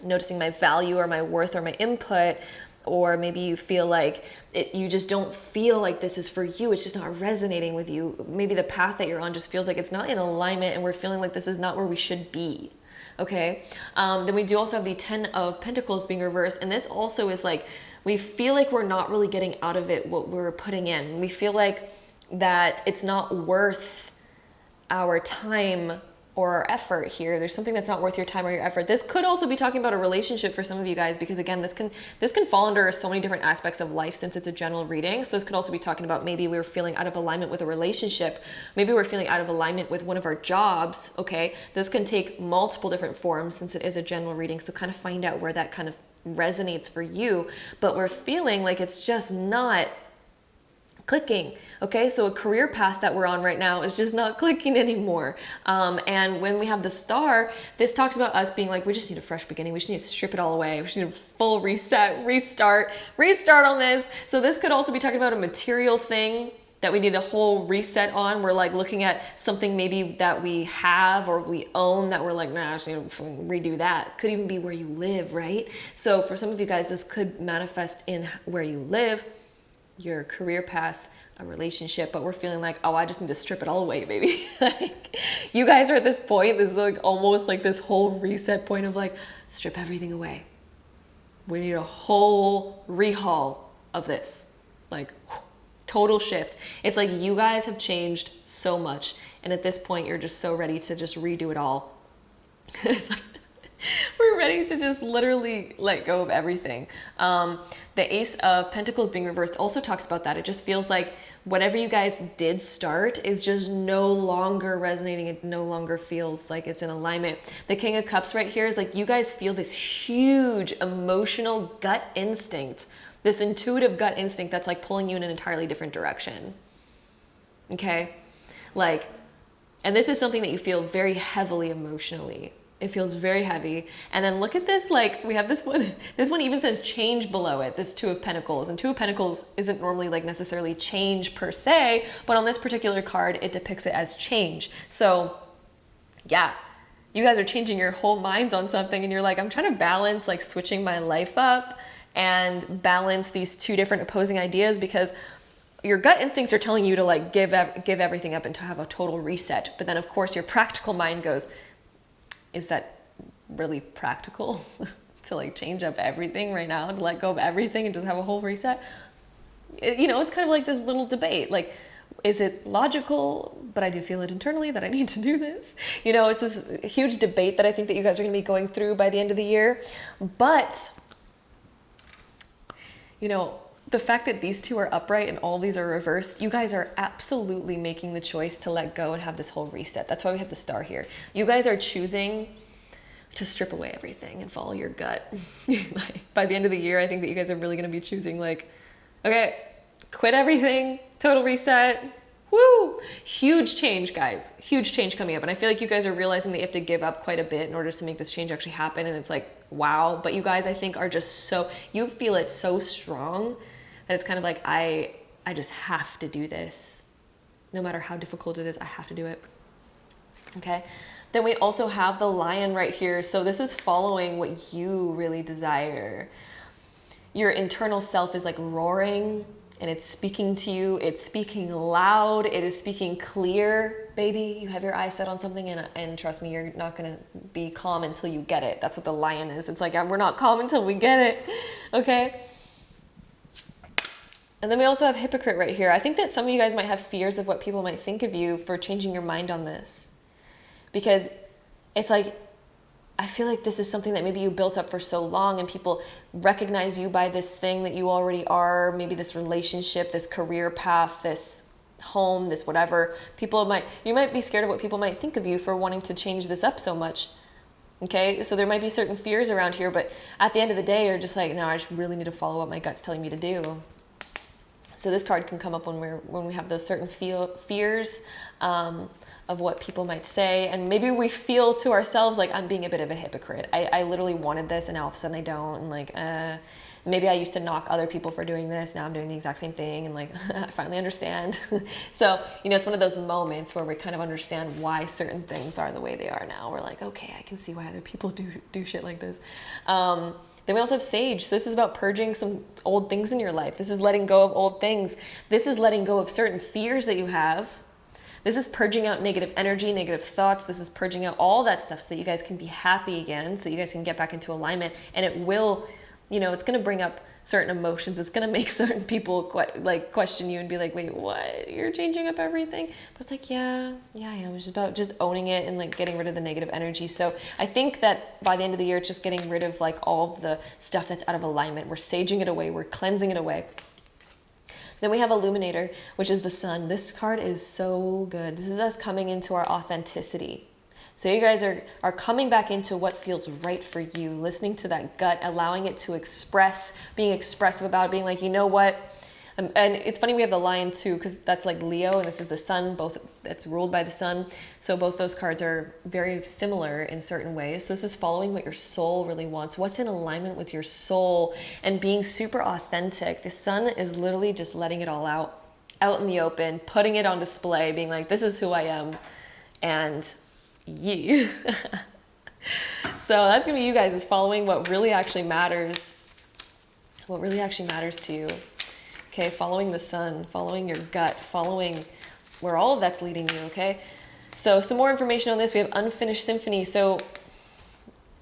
noticing my value or my worth or my input. Or maybe you feel like you just don't feel like this is for you. It's just not resonating with you. Maybe the path that you're on just feels like it's not in alignment, and we're feeling like this is not where we should be. Okay, then we do also have the 10 of Pentacles being reversed, and this also is like, we feel like we're not really getting out of it what we're putting in. We feel like that it's not worth our time or our effort here. There's something that's not worth your time or your effort. This could also be talking about a relationship for some of you guys, because again, this can fall under so many different aspects of life since it's a general reading. So this could also be talking about maybe we were feeling out of alignment with a relationship. Maybe we're feeling out of alignment with one of our jobs. Okay, this can take multiple different forms since it is a general reading. So kind of find out where that kind of resonates for you. But we're feeling like it's just not clicking. Okay, so a career path that we're on right now is just not clicking anymore. And when we have the Star, this talks about us being like, we just need a fresh beginning. We just need to strip it all away. We just need a full reset, restart on this. So this could also be talking about a material thing that we need a whole reset on. We're like looking at something maybe that we have or we own that we're like, nah, I just need to redo that. Could even be where you live, right? So for some of you guys, this could manifest in where you live, your career path, a relationship, but we're feeling like, oh, I just need to strip it all away, baby. Like, you guys are at this point, this is like almost like this whole reset point of like, strip everything away. We need a whole rehaul of this. Like, total shift. It's like you guys have changed so much, and at this point, you're just so ready to just redo it all. It's like, We're ready to just literally let go of everything. The Ace of Pentacles being reversed also talks about that. It just feels like whatever you guys did start is just no longer resonating. It no longer feels like it's in alignment. The King of Cups right here is like you guys feel this huge emotional gut instinct, this intuitive gut instinct that's like pulling you in an entirely different direction. Okay? Like, and this is something that you feel very heavily emotionally. It feels very heavy. And then look at this, like we have this one even says change below it, this Two of Pentacles. And Two of Pentacles isn't normally like necessarily change per se, but on this particular card, it depicts it as change. So yeah, you guys are changing your whole minds on something and you're like, I'm trying to balance like switching my life up and balance these two different opposing ideas, because your gut instincts are telling you to like give everything up and to have a total reset. But then of course your practical mind goes, is that really practical to like change up everything right now, to let go of everything and just have a whole reset? It's kind of like this little debate. Like, is it logical? But I do feel it internally that I need to do this. It's this huge debate that I think that you guys are going to be going through by the end of the year. But, the fact that these two are upright and all these are reversed, you guys are absolutely making the choice to let go and have this whole reset. That's why we have the star here. You guys are choosing to strip away everything and follow your gut. Like, by the end of the year, I think that you guys are really going to be choosing like, okay, quit everything, total reset. Woo! Huge change, guys. Huge change coming up. And I feel like you guys are realizing that you have to give up quite a bit in order to make this change actually happen. And it's like, wow. But you guys, I think, are just you feel it so strong that it's kind of like, I just have to do this. No matter how difficult it is, I have to do it. Okay? Then we also have the Lion right here. So this is following what you really desire. Your internal self is like roaring and it's speaking to you. It's speaking loud. It is speaking clear. Baby, you have your eyes set on something and trust me, you're not going to be calm until you get it. That's what the Lion is. It's like, we're not calm until we get it. Okay? And then we also have Hypocrite right here. I think that some of you guys might have fears of what people might think of you for changing your mind on this. Because it's like, I feel like this is something that maybe you built up for so long and people recognize you by this thing that you already are, maybe this relationship, this career path, this home, this whatever. You might be scared of what people might think of you for wanting to change this up so much. Okay, so there might be certain fears around here, but at the end of the day, you're just like, no, I just really need to follow what my gut's telling me to do. So this card can come up when we have those certain fears of what people might say, and maybe we feel to ourselves like, I'm being a bit of a hypocrite. I literally wanted this, and now all of a sudden I don't, and like, maybe I used to knock other people for doing this, now I'm doing the exact same thing, and like, I finally understand. So, it's one of those moments where we kind of understand why certain things are the way they are now. We're like, okay, I can see why other people do shit like this. Then we also have Sage. This is about purging some old things in your life. This is letting go of old things. This is letting go of certain fears that you have. This is purging out negative energy, negative thoughts. This is purging out all that stuff so that you guys can be happy again, so that you guys can get back into alignment. And it will, it's going to bring up certain emotions. It's going to make certain people question you and be like, wait, what? You're changing up everything? But it's like, yeah, I am. It's just about just owning it and like getting rid of the negative energy. So I think that by the end of the year, it's just getting rid of like all of the stuff that's out of alignment. We're saging it away. We're cleansing it away. Then we have Illuminator, which is the Sun. This card is so good. This is us coming into our authenticity. So you guys are coming back into what feels right for you, listening to that gut, allowing it to express, being expressive about it, being like, you know what? And it's funny we have the Lion too, because that's like Leo and this is the Sun, both that's ruled by the Sun. So both those cards are very similar in certain ways. So this is following what your soul really wants, what's in alignment with your soul, and being super authentic. The Sun is literally just letting it all out in the open, putting it on display, being like, this is who I am. And you. So that's gonna be you guys, is following what really actually matters, to you. Okay, following the Sun, following your gut, following where all of that's leading you. Okay, so some more information on this. We have Unfinished Symphony. So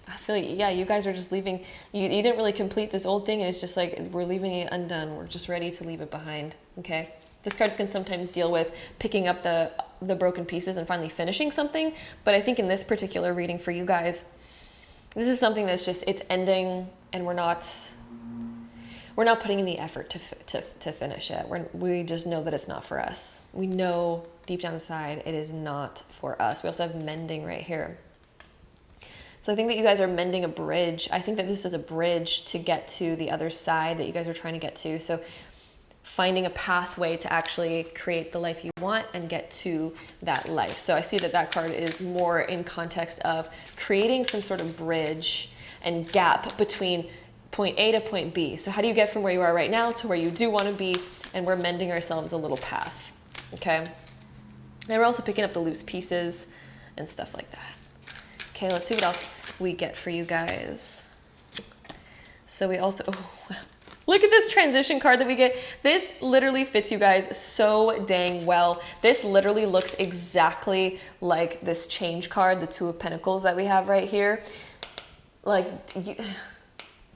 I feel like, yeah, you guys are just leaving. You didn't really complete this old thing, and it's just like, we're leaving it undone. We're just ready to leave it behind. Okay. This card can sometimes deal with picking up the broken pieces and finally finishing something. But I think in this particular reading for you guys, This is something that's just, it's ending, and we're not putting in the effort to finish it. We just know that it's not for us. We know deep down inside it is not for us. We also have mending right here. So I think that you guys are mending a bridge. I think that this is a bridge to get to the other side that you guys are trying to get to. So finding a pathway to actually create the life you want and get to that life. So I see that that card is more in context of creating some sort of bridge and gap between point A to point B. So how do you get from where you are right now to where you do want to be? And we're mending ourselves a little path, okay? And we're also picking up the loose pieces and stuff like that. Okay, let's see what else we get for you guys. So we also, oh, wow. Look at this transition card that we get. This literally fits you guys so dang well. This literally looks exactly like this change card, the Two of Pentacles that we have right here. Like,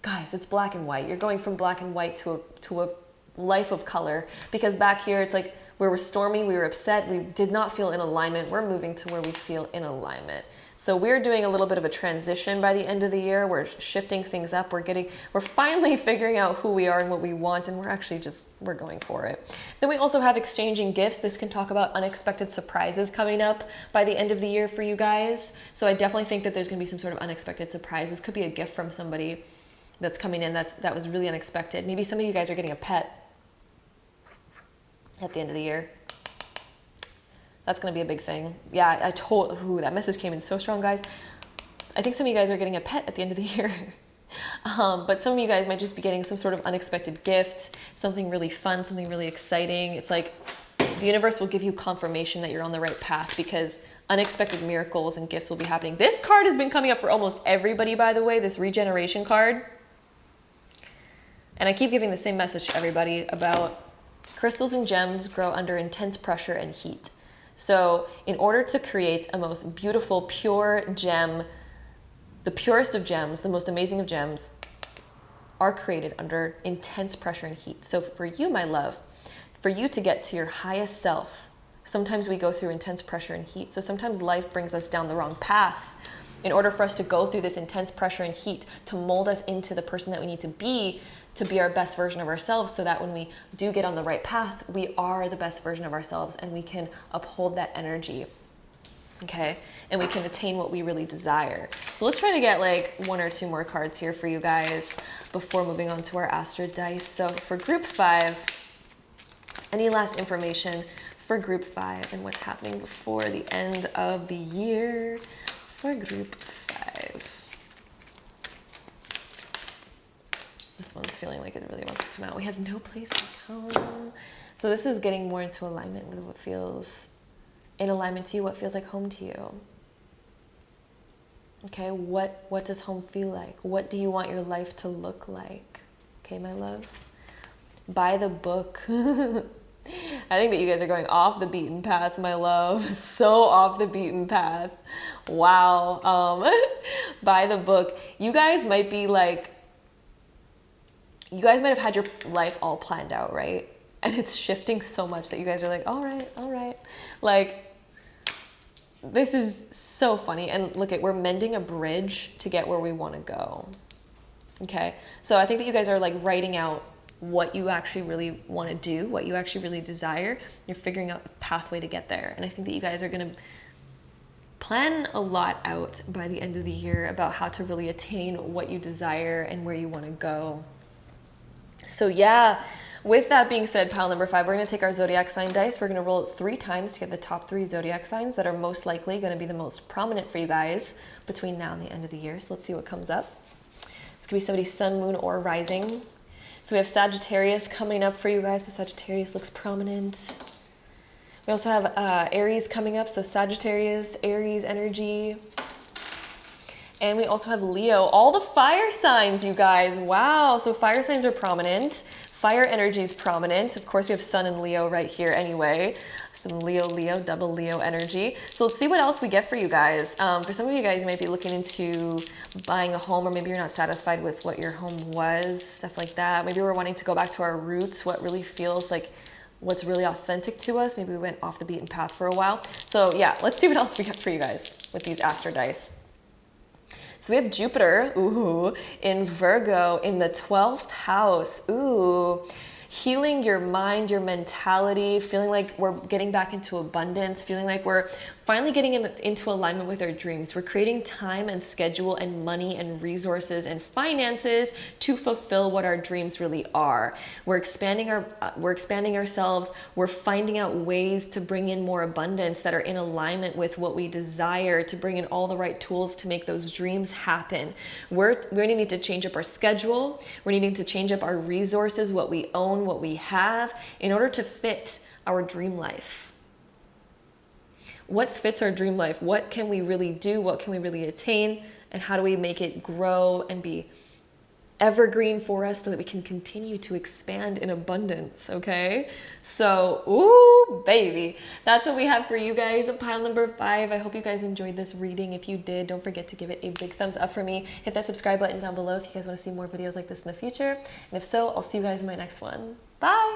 guys, it's black and white. You're going from black and white to a life of color, because back here it's like we were stormy, we were upset, we did not feel in alignment. We're moving to where we feel in alignment. So we're doing a little bit of a transition by the end of the year. We're shifting things up. We're finally figuring out who we are and what we want, and we're going for it. Then we also have exchanging gifts. This can talk about unexpected surprises coming up by the end of the year for you guys. So I definitely think that there's gonna be some sort of unexpected surprise. This could be a gift from somebody that's coming in that was really unexpected. Maybe some of you guys are getting a pet at the end of the year. That's going to be a big thing. Yeah, that message came in so strong, guys. I think some of you guys are getting a pet at the end of the year. But some of you guys might just be getting some sort of unexpected gift, something really fun, something really exciting. It's like the universe will give you confirmation that you're on the right path, because unexpected miracles and gifts will be happening. This card has been coming up for almost everybody, by the way, this regeneration card. And I keep giving the same message to everybody about crystals and gems grow under intense pressure and heat. So in order to create a most beautiful, pure gem, the purest of gems, the most amazing of gems, are created under intense pressure and heat. So for you, my love, for you to get to your highest self, sometimes we go through intense pressure and heat. So sometimes life brings us down the wrong path. In order for us to go through this intense pressure and heat, to mold us into the person that we need to be our best version of ourselves, so that when we do get on the right path, we are the best version of ourselves and we can uphold that energy, okay? And we can attain what we really desire. So let's try to get like one or two more cards here for you guys before moving on to our Astro Dice. So for group 5, any last information for group 5 and what's happening before the end of the year for group 5? This one's feeling like it really wants to come out. We have no place to come. So this is getting more into alignment with what feels in alignment to you, what feels like home to you. Okay, what does home feel like? What do you want your life to look like? Okay, my love. Buy the book. I think that you guys are going off the beaten path, my love. So off the beaten path. Wow. Buy the book. You guys might be like, you guys might have had your life all planned out, right? And it's shifting so much that you guys are like, all right. Like, this is so funny. And look we're mending a bridge to get where we want to go. Okay? So I think that you guys are like writing out what you actually really want to do, what you actually really desire. You're figuring out a pathway to get there. And I think that you guys are going to plan a lot out by the end of the year about how to really attain what you desire and where you want to go. So yeah, with that being said, pile number 5, we're going to take our zodiac sign dice. We're going to roll it 3 times to get the top 3 zodiac signs that are most likely going to be the most prominent for you guys between now and the end of the year. So let's see what comes up. It's going to be somebody's sun, moon, or rising. So we have Sagittarius coming up for you guys. So Sagittarius looks prominent. We also have Aries coming up. So Sagittarius, Aries energy. And we also have Leo, all the fire signs, you guys. Wow, so fire signs are prominent. Fire energy is prominent. Of course, we have Sun and Leo right here anyway. Some Leo, double Leo energy. So let's see what else we get for you guys. For some of you guys, you might be looking into buying a home, or maybe you're not satisfied with what your home was, stuff like that. Maybe we're wanting to go back to our roots, what really feels like what's really authentic to us. Maybe we went off the beaten path for a while. So yeah, let's see what else we got for you guys with these Astro Dice. So we have Jupiter, ooh, in Virgo in the 12th house, ooh. Healing your mind, your mentality, feeling like we're getting back into abundance, feeling like we're finally getting into alignment with our dreams. We're creating time and schedule and money and resources and finances to fulfill what our dreams really are. We're expanding ourselves. We're finding out ways to bring in more abundance that are in alignment with what we desire, to bring in all the right tools to make those dreams happen. We're going to need to change up our schedule. We're needing to change up our resources, what we own, what we have, in order to fit our dream life. What fits our dream life? What can we really do? What can we really attain? And how do we make it grow and be evergreen for us so that we can continue to expand in abundance, okay? So, ooh, baby. That's what we have for you guys. Pile number 5. I hope you guys enjoyed this reading. If you did, don't forget to give it a big thumbs up for me. Hit that subscribe button down below if you guys want to see more videos like this in the future. And if so, I'll see you guys in my next one. Bye!